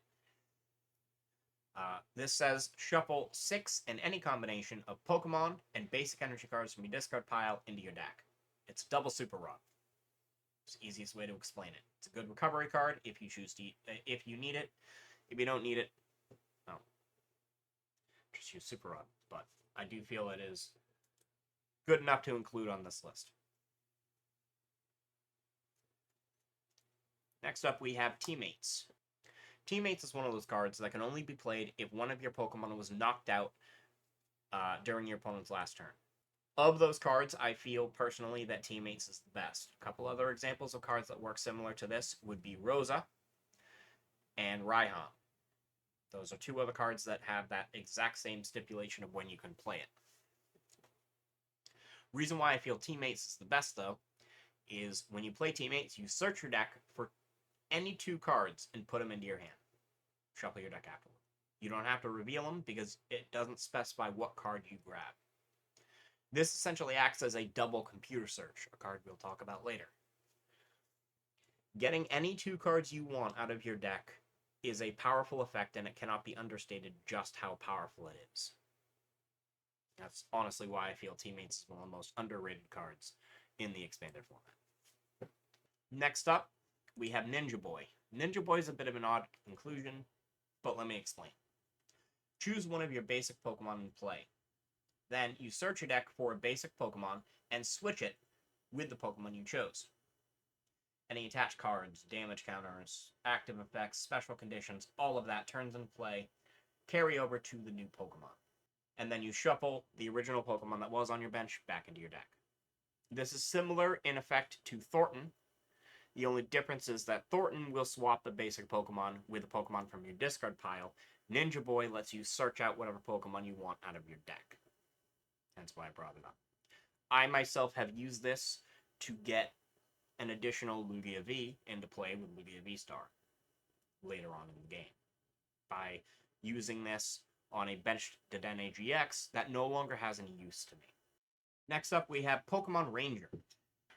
This says, shuffle 6 and any combination of Pokemon and basic energy cards from your discard pile into your deck. It's double Super Rod. It's the easiest way to explain it. It's a good recovery card if you choose to, if you need it. If you don't need it, no. Just use Super Rod. But I do feel it is good enough to include on this list. Next up, we have Teammates. Teammates is one of those cards that can only be played if one of your Pokemon was knocked out during your opponent's last turn. Of those cards, I feel personally that Teammates is the best. A couple other examples of cards that work similar to this would be Rosa and Raihan. Those are 2 other cards that have that exact same stipulation of when you can play it. Reason why I feel Teammates is the best, though, is when you play Teammates, you search your deck for any 2 cards and put them into your hand. Shuffle your deck afterward. You don't have to reveal them because it doesn't specify what card you grab. This essentially acts as a double computer search, a card we'll talk about later. Getting any 2 cards you want out of your deck is a powerful effect, and it cannot be understated just how powerful it is. That's honestly why I feel Teammates is one of the most underrated cards in the expanded format. Next up, we have Ninja Boy. Ninja Boy is a bit of an odd inclusion, but let me explain. Choose one of your basic Pokemon in play. Then you search your deck for a basic Pokemon and switch it with the Pokemon you chose. Any attached cards, damage counters, active effects, special conditions, all of that turns in play, carry over to the new Pokemon. And then you shuffle the original Pokemon that was on your bench back into your deck. This is similar in effect to Thornton. The only difference is that Thornton will swap the basic Pokemon with a Pokemon from your discard pile. Ninja Boy lets you search out whatever Pokemon you want out of your deck. That's why I brought it up. I myself have used this to get an additional Lugia V into play with Lugia V-Star later on in the game. By using this on a benched Dedenne GX that no longer has any use to me. Next up, we have Pokemon Ranger.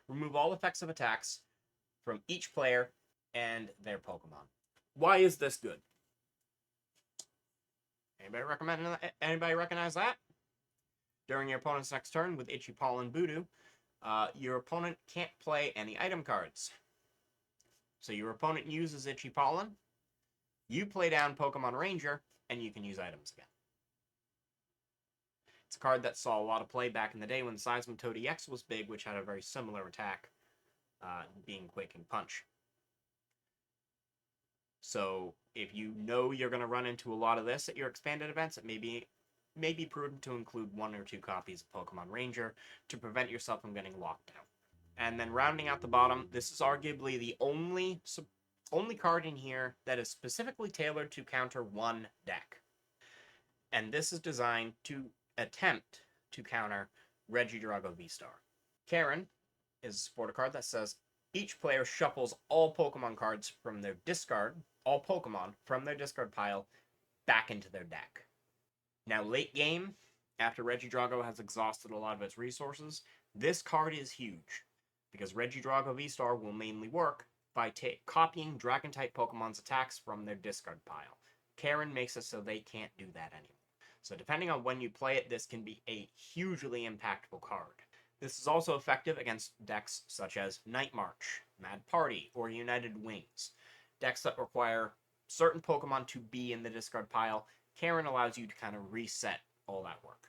Remove all effects of attacks from each player and their Pokemon. Why is this good? Anybody recognize that? During your opponent's next turn with Ichi, Paul, and Voodoo, Your opponent can't play any item cards. So your opponent uses Itchy Pollen, you play down Pokemon Ranger, and you can use items again. It's a card that saw a lot of play back in the day when Seismitoad EX was big, which had a very similar attack, being Quaking Punch. So if you know you're going to run into a lot of this at your expanded events, it may be prudent to include 1 or 2 copies of Pokemon Ranger to prevent yourself from getting locked out. And then rounding out the bottom, this is arguably the only card in here that is specifically tailored to counter one deck. And this is designed to attempt to counter Regidrago V-Star. Karen is a supporter card that says each player shuffles all Pokemon cards from their discard, all Pokemon from their discard pile back into their deck. Now, late game, after Regidrago has exhausted a lot of its resources, this card is huge, because Regidrago V-Star will mainly work by copying Dragon-type Pokemon's attacks from their discard pile. Karen makes it so they can't do that anymore. So depending on when you play it, this can be a hugely impactful card. This is also effective against decks such as Night March, Mad Party, or United Wings. Decks that require certain Pokemon to be in the discard pile, Karen allows you to kind of reset all that work.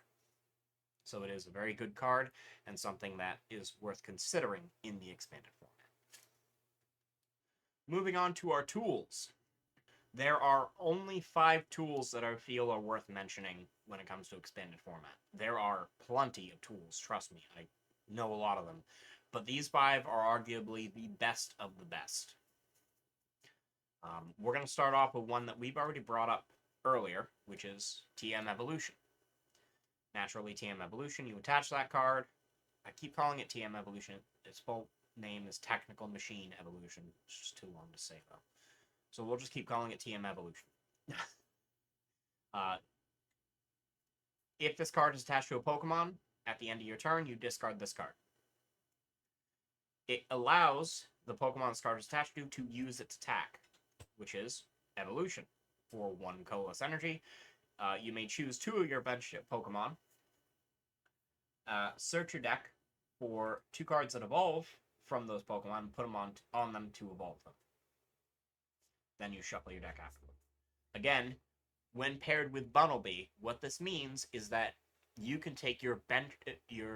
So it is a very good card, and something that is worth considering in the expanded format. Moving on to our tools. There are only 5 tools that I feel are worth mentioning when it comes to expanded format. There are plenty of tools, trust me, I know a lot of them. But these 5 are arguably the best of the best. We're going to start off with one that we've already brought up earlier, which is TM Evolution. Naturally, TM Evolution, you attach that card. I keep calling it TM Evolution. Its full name is Technical Machine Evolution. It's just too long to say, though. So we'll just keep calling it TM Evolution. If this card is attached to a Pokemon, at the end of your turn, you discard this card. It allows the Pokemon this card is attached to use its attack, which is Evolution. For 1 colorless energy, you may choose 2 of your bench Pokemon. Search your deck for 2 cards that evolve from those Pokemon and put them on them to evolve them. Then you shuffle your deck afterward. Again, when paired with Bunnelby, what this means is that you can take your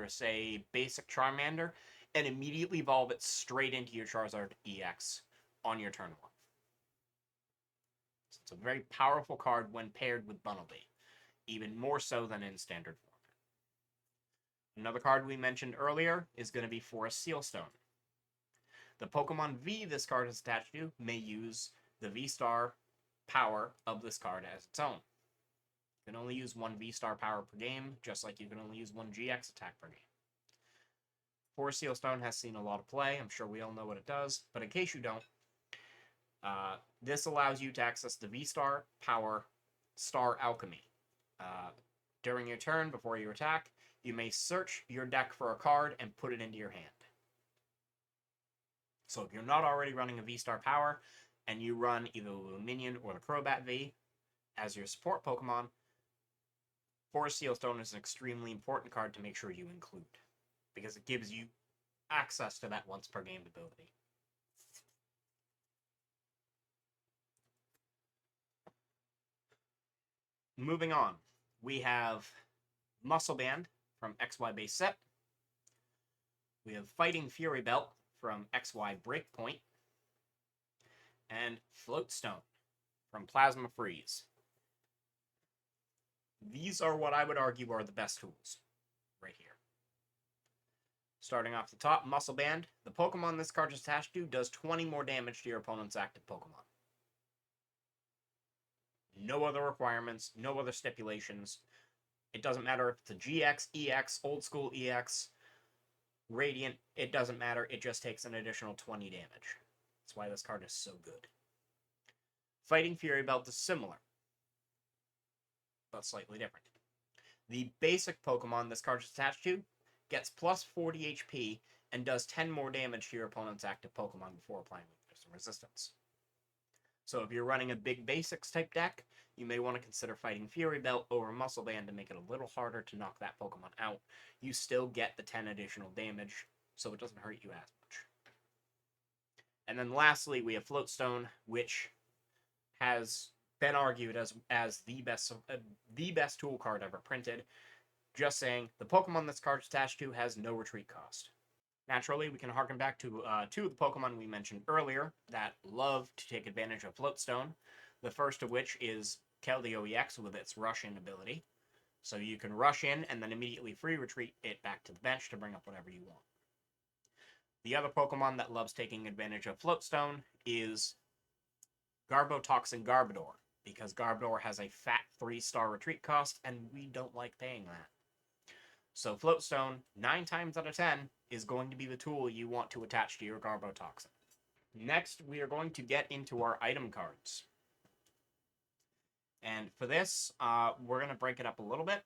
say, basic Charmander and immediately evolve it straight into your Charizard EX on your turn 1. So it's a very powerful card when paired with Bunnelby, even more so than in standard format. Another card we mentioned earlier is going to be Forest Sealstone. The Pokemon V this card is attached to may use the V-Star power of this card as its own. You can only use 1 V-Star power per game, just like you can only use 1 GX attack per game. Forest Sealstone has seen a lot of play. I'm sure we all know what it does, but in case you don't, this allows you to access the V-Star power Star Alchemy. During your turn, before you attack, you may search your deck for a card and put it into your hand. So if you're not already running a V-Star power, and you run either the Luminion or the Crobat V as your support Pokemon, Forest Sealstone is an extremely important card to make sure you include, because it gives you access to that once per game ability. Moving on, we have Muscle Band from XY Base Set. We have Fighting Fury Belt from XY Breakpoint. And Floatstone from Plasma Freeze. These are what I would argue are the best tools right here. Starting off the top, Muscle Band. The Pokemon this card is attached to does 20 more damage to your opponent's active Pokemon. No other requirements, no other stipulations. It doesn't matter if it's a GX, EX, Old School EX, Radiant, it doesn't matter. It just takes an additional 20 damage. That's why this card is so good. Fighting Fury Belt is similar, but slightly different. The basic Pokemon this card is attached to gets plus 40 HP and does 10 more damage to your opponent's active Pokemon before applying weakness and resistance. So if you're running a big basics type deck, you may want to consider Fighting Fury Belt over Muscle Band to make it a little harder to knock that Pokemon out. You still get the 10 additional damage so it doesn't hurt you as much. And then lastly, we have Floatstone, which has been argued as the best tool card ever printed. Just saying, the Pokemon this card is attached to has no retreat cost. Naturally, we can harken back to two of the Pokemon we mentioned earlier that love to take advantage of Floatstone. The first of which is Keldeo EX with its Rush In ability. So you can rush in and then immediately free retreat it back to the bench to bring up whatever you want. The other Pokemon that loves taking advantage of Floatstone is Garbotoxin Garbodor, because Garbodor has a fat 3-star retreat cost, and we don't like paying that. So Floatstone, 9 times out of 10, is going to be the tool you want to attach to your Garbotoxin. Next, we are going to get into our item cards. And for this, we're going to break it up a little bit.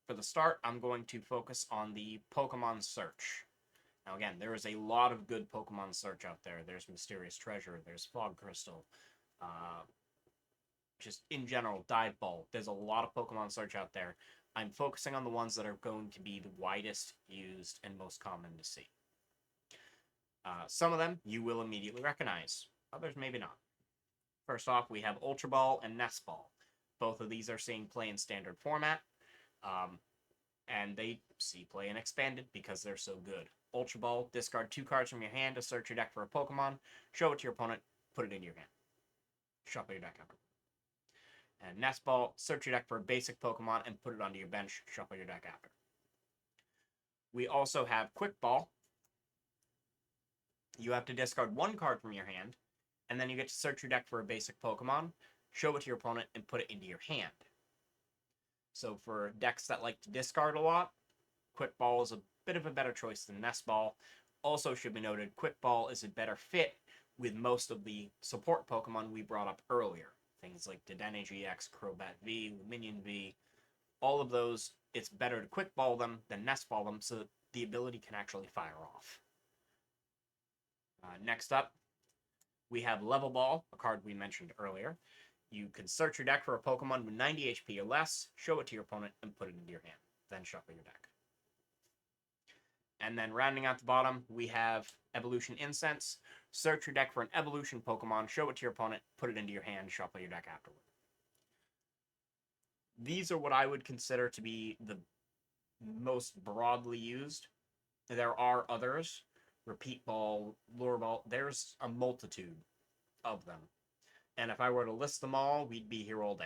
For the start, I'm going to focus on the Pokemon Search. Now again, there is a lot of good Pokemon Search out there. There's Mysterious Treasure, there's Fog Crystal, just in general, Dive Ball. There's a lot of Pokemon Search out there. I'm focusing on the ones that are going to be the widest used and most common to see. Some of them you will immediately recognize, others maybe not. First off, we have Ultra Ball and Nest Ball. Both of these are seeing play in standard format, and they see play in expanded because they're so good. Ultra Ball, discard 2 cards from your hand to search your deck for a Pokemon, show it to your opponent, put it in your hand. Shuffle your deck out. And Nest Ball, search your deck for a basic Pokemon and put it onto your bench, shuffle your deck after. We also have Quick Ball. You have to discard 1 card from your hand, and then you get to search your deck for a basic Pokemon, show it to your opponent, and put it into your hand. So for decks that like to discard a lot, Quick Ball is a bit of a better choice than Nest Ball. Also should be noted, Quick Ball is a better fit with most of the support Pokemon we brought up earlier. Things like Dedenne GX, Crobat V, Luminion V, all of those, it's better to Quick Ball them than Nest Ball them so that the ability can actually fire off. Next up, we have Level Ball, a card we mentioned earlier. You can search your deck for a Pokemon with 90 HP or less, show it to your opponent, and put it into your hand. Then shuffle your deck. And then rounding out the bottom, we have Evolution Incense. Search your deck for an Evolution Pokemon, show it to your opponent, put it into your hand, shuffle your deck afterward. These are what I would consider to be the most broadly used. There are others. Repeat Ball, Lure Ball. There's a multitude of them. And if I were to list them all, we'd be here all day.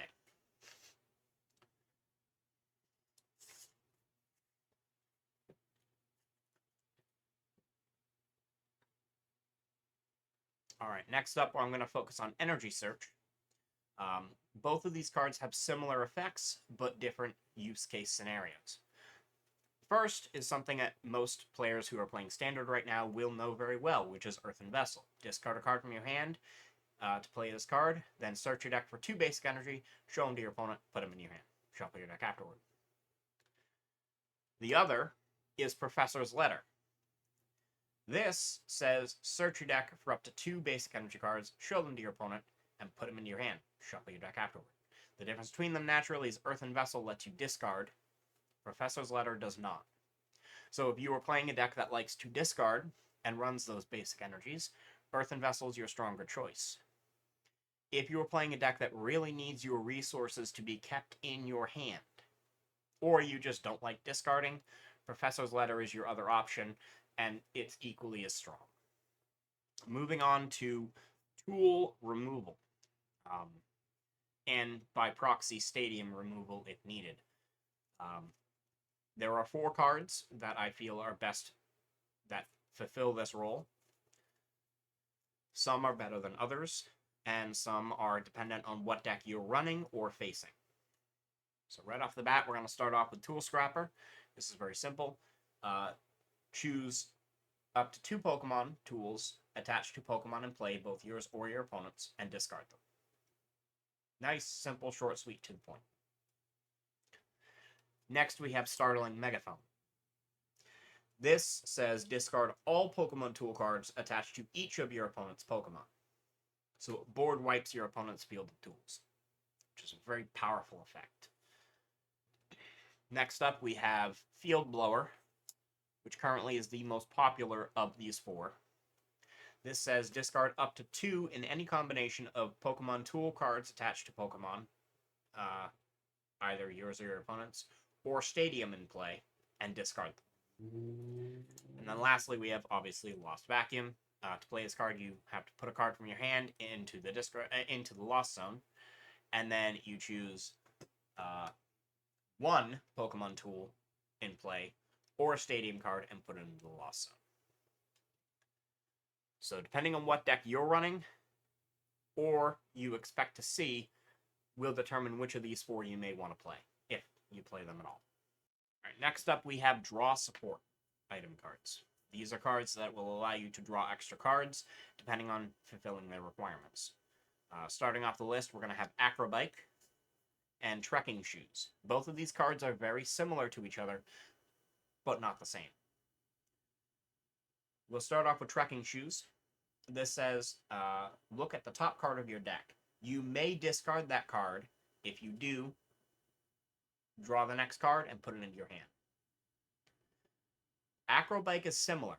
Alright, next up, I'm going to focus on Energy Search. Both of these cards have similar effects, but different use case scenarios. First is something that most players who are playing Standard right now will know very well, which is Earthen Vessel. Discard a card from your hand to play this card, then search your deck for 2 basic energy, show them to your opponent, put them in your hand. Shuffle your deck afterward. The other is Professor's Letter. This says search your deck for up to 2 basic energy cards, show them to your opponent, and put them into your hand. Shuffle your deck afterward. The difference between them naturally is Earthen Vessel lets you discard. Professor's Letter does not. So if you were playing a deck that likes to discard and runs those basic energies, Earthen Vessel is your stronger choice. If you were playing a deck that really needs your resources to be kept in your hand, or you just don't like discarding, Professor's Letter is your other option, and it's equally as strong. Moving on to tool removal, and by proxy stadium removal if needed. There are 4 cards that I feel are best that fulfill this role. Some are better than others, and some are dependent on what deck you're running or facing. So right off the bat, we're going to start off with Tool Scrapper. This is very simple. Choose up to 2 Pokemon tools attached to Pokemon in play, both yours or your opponent's, and discard them. Nice, simple, short, sweet, to the point. Next, we have Startling Megaphone. This says discard all Pokemon tool cards attached to each of your opponent's Pokemon. So it board wipes your opponent's field of tools, which is a very powerful effect. Next up, we have Field Blower. which currently is the most popular of these four. This says discard up to 2 in any combination of Pokemon tool cards attached to Pokemon, either yours or your opponent's, or Stadium in play, and discard them. And then lastly, we have obviously Lost Vacuum. To play this card, you have to put a card from your hand into the Lost Zone, and then you choose one Pokemon tool in play, or a Stadium card, and put it into the Lost Zone. So depending on what deck you're running, or you expect to see, will determine which of these four you may want to play, if you play them at all. Alright, next up we have Draw Support item cards. These are cards that will allow you to draw extra cards, depending on fulfilling their requirements. Starting off the list, we're going to have Acrobike and Trekking Shoes. Both of these cards are very similar to each other, but not the same. We'll start off with Trekking Shoes. This says, look at the top card of your deck. You may discard that card. If you do, draw the next card and put it into your hand. Acrobike is similar,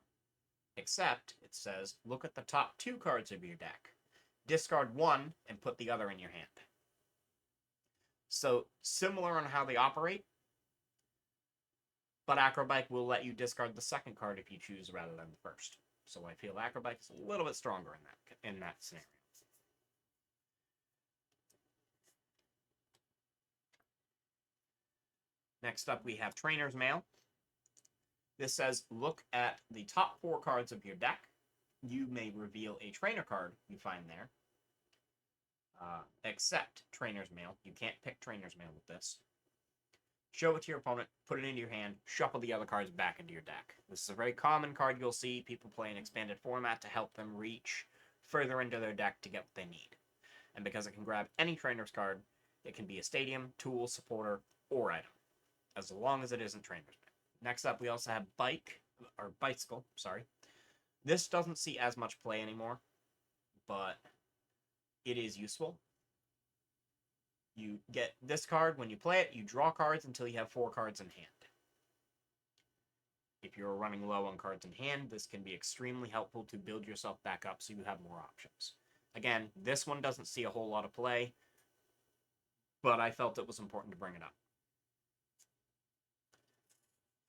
except it says, look at the top 2 cards of your deck. Discard one and put the other in your hand. So, similar on how they operate, but Acrobike will let you discard the second card if you choose rather than the first. So I feel Acrobike is a little bit stronger in that scenario. Next up, we have Trainer's Mail. This says, look at the top 4 cards of your deck. You may reveal a trainer card you find there. Except Trainer's Mail. You can't pick Trainer's Mail with this. Show it to your opponent, put it into your hand, shuffle the other cards back into your deck. This is a very common card you'll see people play in expanded format to help them reach further into their deck to get what they need. And because it can grab any trainer's card, it can be a Stadium, tool, supporter, or item, as long as it isn't Trainer's Mail. Next up, we also have Bicycle. This doesn't see as much play anymore, but it is useful. You get this card. When you play it, you draw cards until you have 4 cards in hand. If you're running low on cards in hand, this can be extremely helpful to build yourself back up so you have more options. Again, this one doesn't see a whole lot of play, but I felt it was important to bring it up.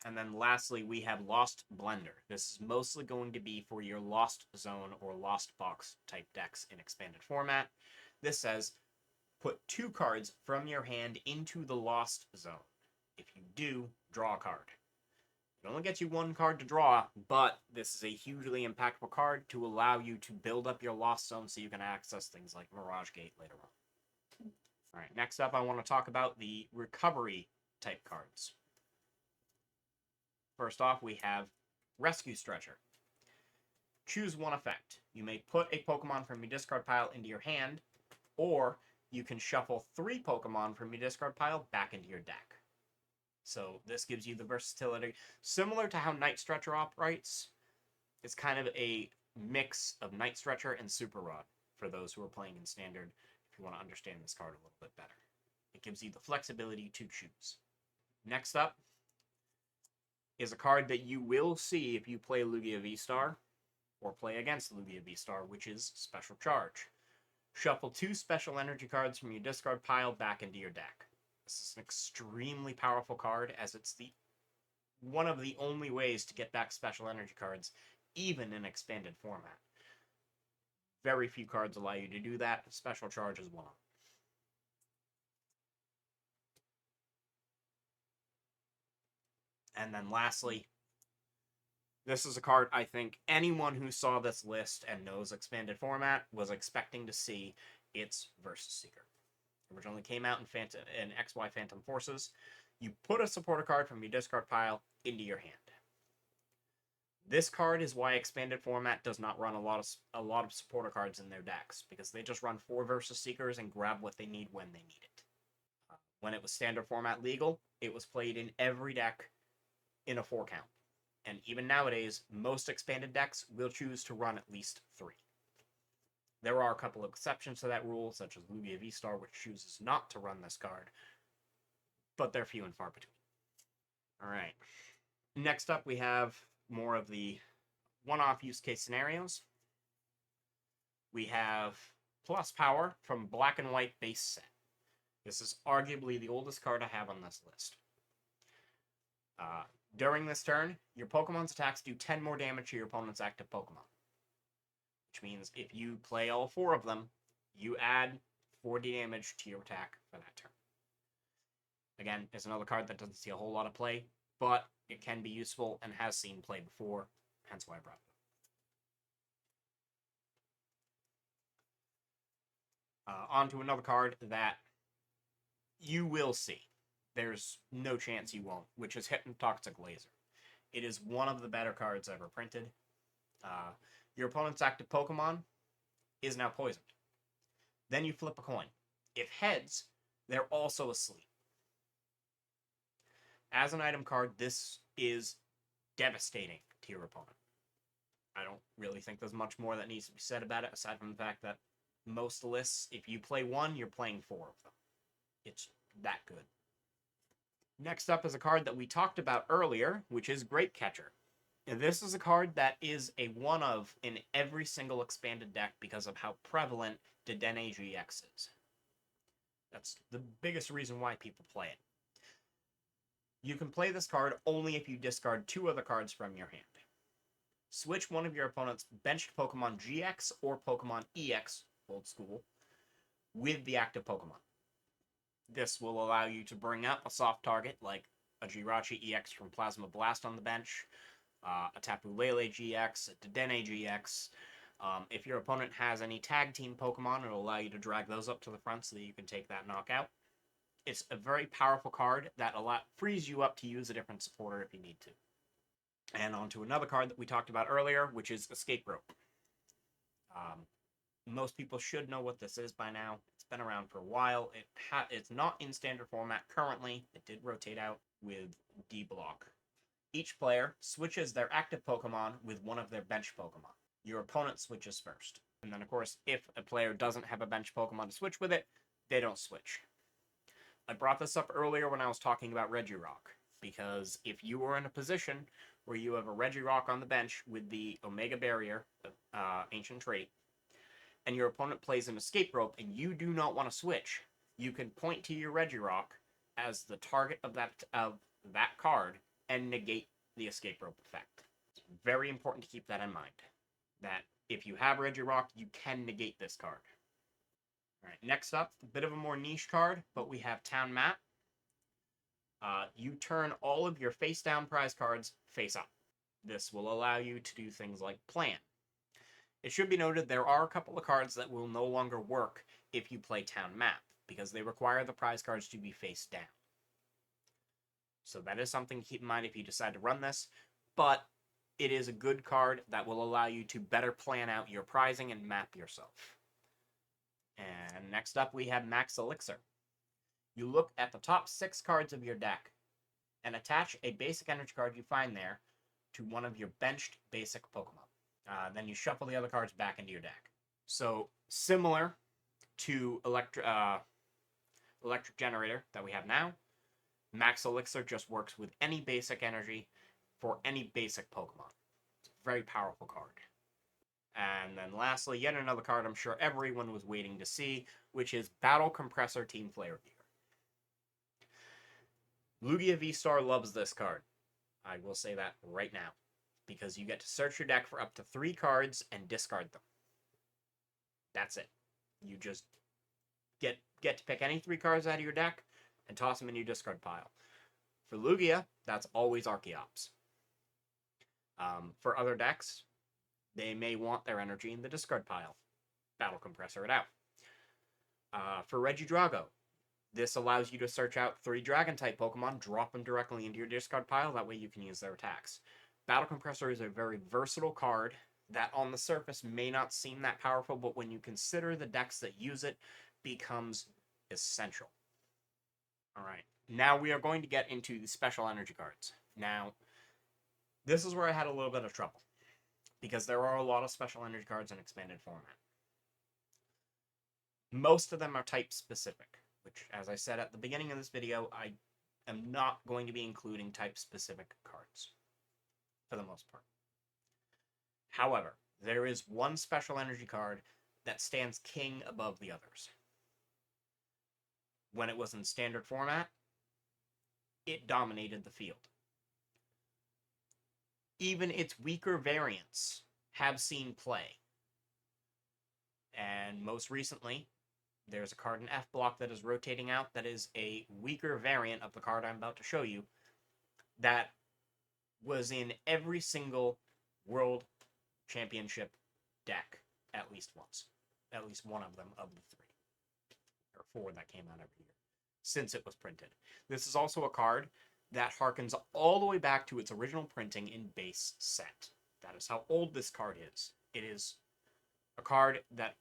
And then lastly, we have Lost Blender. This is mostly going to be for your Lost Zone or Lost Box type decks in expanded format. This says, put 2 cards from your hand into the Lost Zone. If you do, draw a card. It only gets you 1 card to draw, but this is a hugely impactful card to allow you to build up your Lost Zone so you can access things like Mirage Gate later on. Alright, next up I want to talk about the recovery type cards. First off, we have Rescue Stretcher. Choose one effect. You may put a Pokemon from your discard pile into your hand, or you can shuffle 3 Pokemon from your discard pile back into your deck. So this gives you the versatility. Similar to how Night Stretcher operates, it's kind of a mix of Night Stretcher and Super Rod for those who are playing in Standard, if you want to understand this card a little bit better. It gives you the flexibility to choose. Next up is a card that you will see if you play Lugia V-Star or play against Lugia V-Star, which is Special Charge. Shuffle 2 special energy cards from your discard pile back into your deck. This is an extremely powerful card, as it's one of the only ways to get back special energy cards, even in expanded format. Very few cards allow you to do that. Special Charge is one of them. And then lastly, this is a card I think anyone who saw this list and knows expanded format was expecting to see. It's Versus Seeker. It originally came out in XY Phantom Forces. You put a supporter card from your discard pile into your hand. This card is why expanded format does not run a lot of supporter cards in their decks, because they just run 4 Versus Seekers and grab what they need when they need it. When it was standard format legal, it was played in every deck in a 4 count. And even nowadays, most expanded decks will choose to run at least 3. There are a couple of exceptions to that rule, such as Lugia V-Star, which chooses not to run this card, but they're few and far between. Alright. Next up, we have more of the one-off use case scenarios. We have Plus Power from Black and White base set. This is arguably the oldest card I have on this list. During this turn, your Pokemon's attacks do 10 more damage to your opponent's active Pokemon. Which means if you play all 4 of them, you add 40 damage to your attack for that turn. Again, it's another card that doesn't see a whole lot of play, but it can be useful and has seen play before, hence why I brought it up. On to another card that you will see. There's no chance you won't, which is Hypnotoxic Laser. It is one of the better cards ever printed. Your opponent's active Pokemon is now poisoned. Then you flip a coin. If heads, they're also asleep. As an item card, this is devastating to your opponent. I don't really think there's much more that needs to be said about it, aside from the fact that most lists, if you play 1, you're playing 4 of them. It's that good. Next up is a card that we talked about earlier, which is Grape Catcher. And this is a card that is a one-of in every single expanded deck because of how prevalent Dedenne GX is. That's the biggest reason why people play it. You can play this card only if you discard 2 other cards from your hand. Switch one of your opponent's benched Pokemon GX or Pokemon EX, old school, with the active Pokemon. This will allow you to bring up a soft target like a Jirachi EX from Plasma Blast on the bench, a Tapu Lele GX, a Dedenne GX. If your opponent has any tag team Pokemon, it'll allow you to drag those up to the front so that you can take that knockout. It's a very powerful card that frees you up to use a different supporter if you need to. And on to another card that we talked about earlier, which is Escape Rope. Most people should know what this is by now. It's been around for a while. It's not in standard format currently. It did rotate out with D-Block. Each player switches their active Pokemon with one of their bench Pokemon. Your opponent switches first. And then, of course, if a player doesn't have a bench Pokemon to switch with it, they don't switch. I brought this up earlier when I was talking about Regirock, because if you are in a position where you have a Regirock on the bench with the Omega Barrier, ancient trait, and your opponent plays an Escape Rope and you do not want to switch, you can point to your Regirock as the target of that card and negate the Escape Rope effect. It's very important to keep that in mind, that if you have Regirock, you can negate this card. Alright, next up, a bit of a more niche card, but we have Town Map. You turn all of your face-down prize cards face up. This will allow you to do things like plan. It should be noted there are a couple of cards that will no longer work if you play Town Map, because they require the prize cards to be face down. So that is something to keep in mind if you decide to run this, but it is a good card that will allow you to better plan out your prizing and map yourself. And next up we have Max Elixir. You look at the top 6 cards of your deck and attach a basic energy card you find there to one of your benched basic Pokemon. Then you shuffle the other cards back into your deck. So, similar to Electric Generator that we have now, Max Elixir just works with any basic energy for any basic Pokemon. It's a very powerful card. And then lastly, yet another card I'm sure everyone was waiting to see, which is Battle Compressor Team Flare Gear. Lugia V-Star loves this card. I will say that right now, because you get to search your deck for up to 3 cards and discard them. That's it. You just get to pick any 3 cards out of your deck and toss them in your discard pile. For Lugia, that's always Archeops. For other decks, they may want their energy in the discard pile. Battle Compressor it out. For Regidrago, this allows you to search out 3 Dragon-type Pokemon, drop them directly into your discard pile, that way you can use their attacks. Battle Compressor is a very versatile card that on the surface may not seem that powerful, but when you consider the decks that use it, becomes essential. Alright, now we are going to get into the special energy cards. Now, this is where I had a little bit of trouble, because there are a lot of special energy cards in expanded format. Most of them are type specific, which, as I said at the beginning of this video, I am not going to be including type specific cards. for the most part. However, there is one special energy card that stands king above the others. When it was in standard format, it dominated the field. Even its weaker variants have seen play. And most recently, there's a card in F block that is rotating out that is a weaker variant of the card I'm about to show you that was in every single World Championship deck at least once. At least one of them of the 3. Or 4 that came out every year since it was printed. This is also a card that harkens all the way back to its original printing in base set. That is how old this card is. It is a card that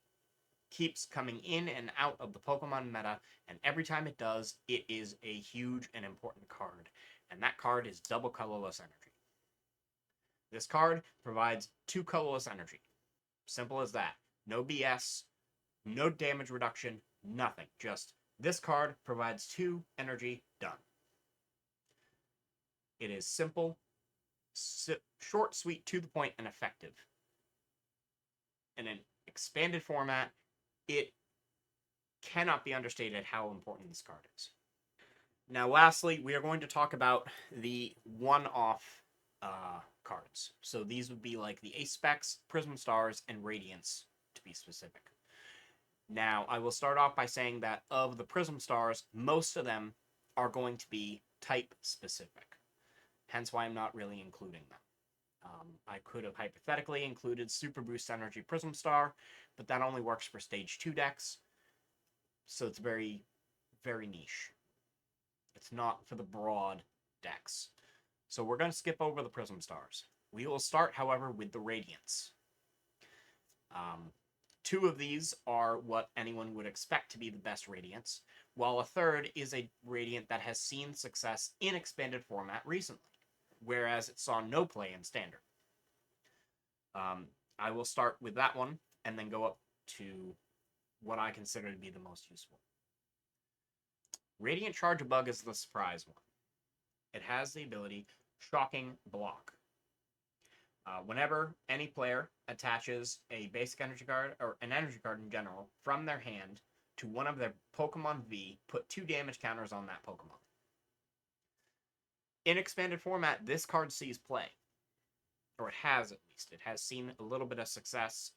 keeps coming in and out of the Pokemon meta, and every time it does, it is a huge and important card. And that card is double colorless energy. This card provides 2 colorless energy. Simple as that. No BS, no damage reduction, nothing. Just this card provides 2 energy, done. It is simple, short, sweet, to the point, and effective. In an expanded format, it cannot be understated how important this card is. Now, lastly, we are going to talk about the one-off cards. So these would be like the Ace Specs, Prism Stars, and Radiance, to be specific. Now, I will start off by saying that of the Prism Stars, most of them are going to be type-specific. Hence why I'm not really including them. I could have hypothetically included Super Boost Energy Prism Star, but that only works for Stage 2 decks, so it's very, very niche. It's not for the broad decks. So we're going to skip over the Prism Stars. We will start, however, with the Radiance. 2 of these are what anyone would expect to be the best Radiance, while a third is a Radiant that has seen success in expanded format recently, whereas it saw no play in Standard. I will start with that one, and then go up to what I consider to be the most useful. Radiant Charge-a-Bug is the surprise one. It has the ability Shocking Block. Whenever any player attaches a basic energy card, or an energy card in general, from their hand to one of their Pokemon V, put 2 damage counters on that Pokemon. In expanded format, this card sees play. Or it has, at least. It has seen a little bit of success,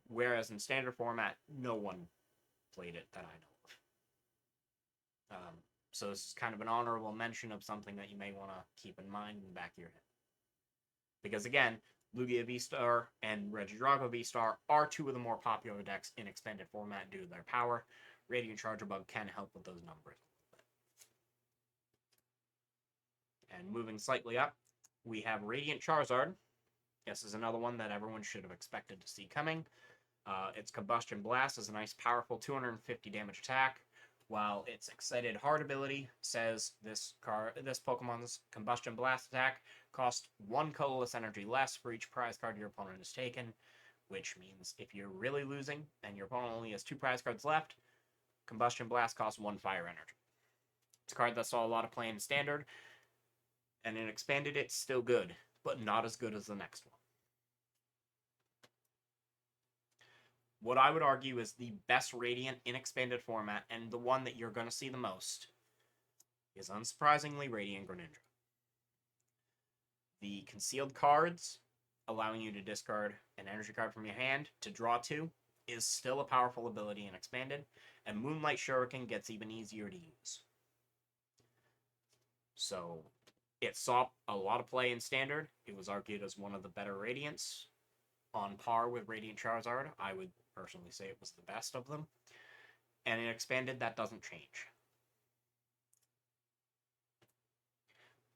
whereas in standard format, no one played it that I know of. So this is kind of an honorable mention of something that you may want to keep in mind in the back of your head. Because again, Lugia V-Star and Regidrago V-Star are 2 of the more popular decks in expanded format due to their power. Radiant Charge-a-Bug can help with those numbers. And moving slightly up, we have Radiant Charizard. This is another one that everyone should have expected to see coming. Its Combustion Blast is a nice, powerful 250 damage attack, while its Excited Heart ability says this Pokemon's Combustion Blast attack costs 1 colorless energy less for each prize card your opponent has taken, which means if you're really losing and your opponent only has 2 prize cards left, Combustion Blast costs 1 fire energy. It's a card that saw a lot of play in Standard, and in Expanded it's still good, but not as good as the next one. What I would argue is the best Radiant in expanded format, and the one that you're going to see the most, is unsurprisingly Radiant Greninja. The concealed cards, allowing you to discard an energy card from your hand to draw 2, is still a powerful ability in expanded, and Moonlight Shuriken gets even easier to use. So, it saw a lot of play in Standard. It was argued as one of the better Radiants, on par with Radiant Charizard. I would personally say it was the best of them. And in Expanded, that doesn't change.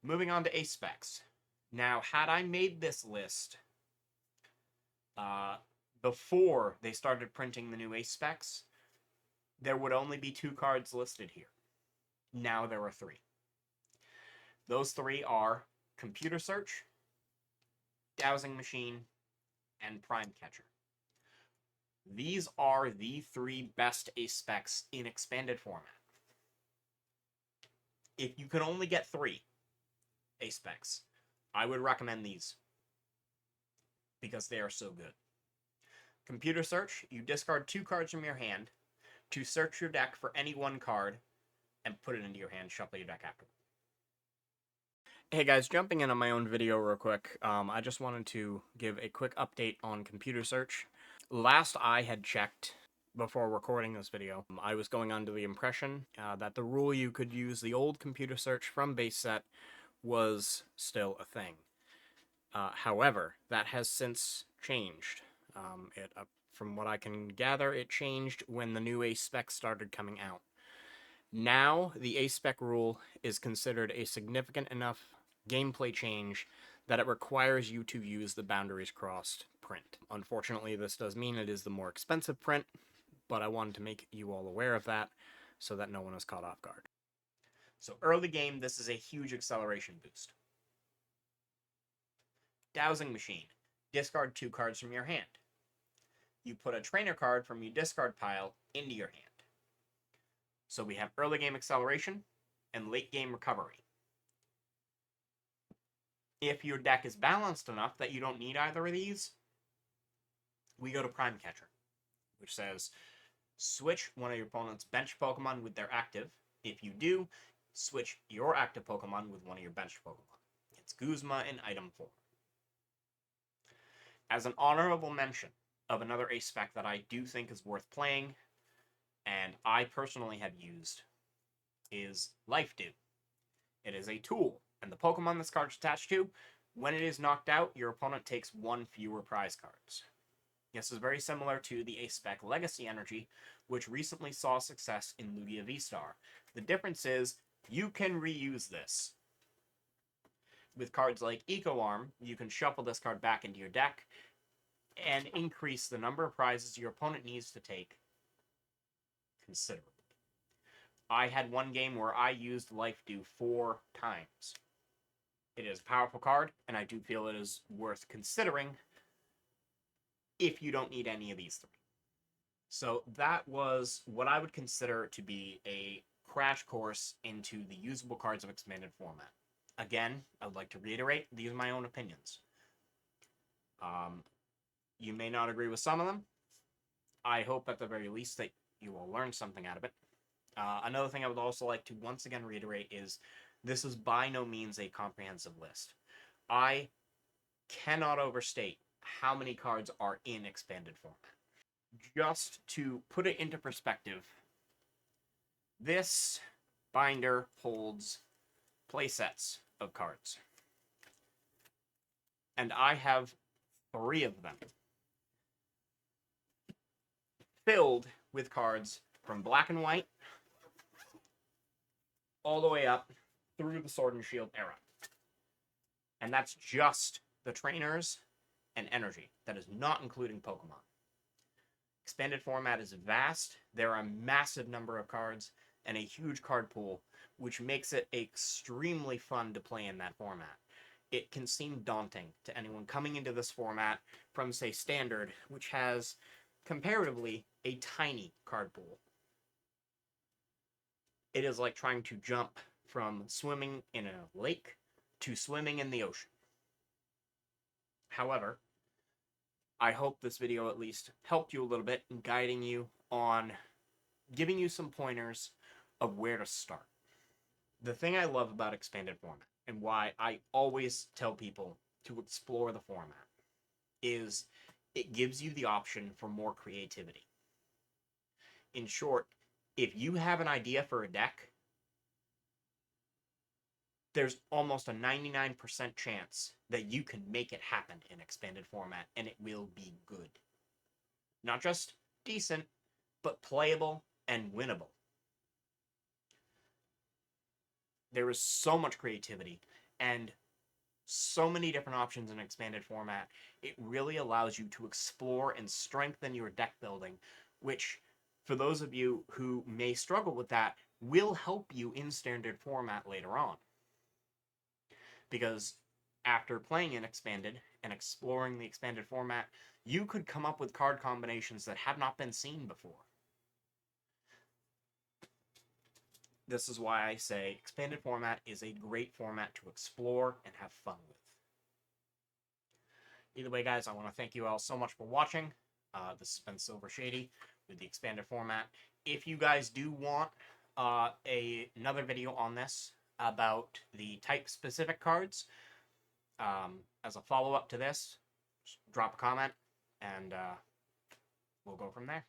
Moving on to Ace Specs. Now, had I made this list before they started printing the new Ace Specs, there would only be 2 cards listed here. Now there are 3. Those 3 are Computer Search, Dowsing Machine, and Prime Catcher. These are the 3 best Ace Specs in expanded format. If you can only get 3 Ace Specs, I would recommend these because they are so good. Computer search, you discard 2 cards from your hand to search your deck for any one card and put it into your hand, shuffle your deck after. Hey guys, jumping in on my own video real quick, I just wanted to give a quick update on computer search. Last I had checked, before recording this video, I was going under the impression that the rule you could use the old computer search from base set was still a thing. However, that has since changed. From what I can gather, it changed when the new ace spec started coming out. Now, the ace spec rule is considered a significant enough gameplay change that it requires you to use the boundaries crossed print. Unfortunately, this does mean it is the more expensive print, but I wanted to make you all aware of that so that no one is caught off guard. So early game, this is a huge acceleration boost. Dowsing Machine. Discard 2 cards from your hand. You put a trainer card from your discard pile into your hand. So we have early game acceleration and late game recovery. If your deck is balanced enough that you don't need either of these, we go to Prime Catcher, which says switch one of your opponent's bench Pokemon with their active. If you do, switch your active Pokemon with one of your bench Pokemon. It's Guzma in item form. As an honorable mention of another ace spec that I do think is worth playing, and I personally have used, is Life Dew. It is a tool, and the Pokemon this card is attached to, when it is knocked out, your opponent takes 1 fewer prize cards. This is very similar to the ace spec Legacy Energy, which recently saw success in Lugia V-Star. The difference is, you can reuse this. With cards like Eco Arm, you can shuffle this card back into your deck and increase the number of prizes your opponent needs to take considerably. I had one game where I used Life Dew 4 times. It is a powerful card, and I do feel it is worth considering if you don't need any of these 3. So that was what I would consider to be a crash course into the usable cards of expanded format. Again, I would like to reiterate, these are my own opinions. You may not agree with some of them. I hope at the very least that you will learn something out of it. Another thing I would also like to once again reiterate is this is by no means a comprehensive list. I cannot overstate how many cards are in expanded format. Just to put it into perspective, this binder holds playsets of cards. And I have 3 of them filled with cards from Black and White all the way up through the Sword and Shield era. And that's just the trainers and energy. That is not including Pokemon. Expanded format is vast. There are a massive number of cards and a huge card pool, which makes it extremely fun to play in that format. It can seem daunting to anyone coming into this format from, say, Standard, which has, comparatively, a tiny card pool. It is like trying to jump from swimming in a lake to swimming in the ocean. However, I hope this video at least helped you a little bit in guiding you on giving you some pointers of where to start. The thing I love about expanded format, and why I always tell people to explore the format, is it gives you the option for more creativity. In short, if you have an idea for a deck, there's almost a 99% chance that you can make it happen in expanded format, and it will be good. Not just decent, but playable and winnable. There is so much creativity and so many different options in expanded format. It really allows you to explore and strengthen your deck building, which, for those of you who may struggle with that, will help you in standard format later on. Because after playing in expanded and exploring the expanded format, you could come up with card combinations that have not been seen before. This is why I say expanded format is a great format to explore and have fun with. Either way, guys, I want to thank you all so much for watching. This has been Silver Shady with the expanded format. If you guys do want another video on this about the type-specific cards, as a follow-up to this, just drop a comment, and we'll go from there.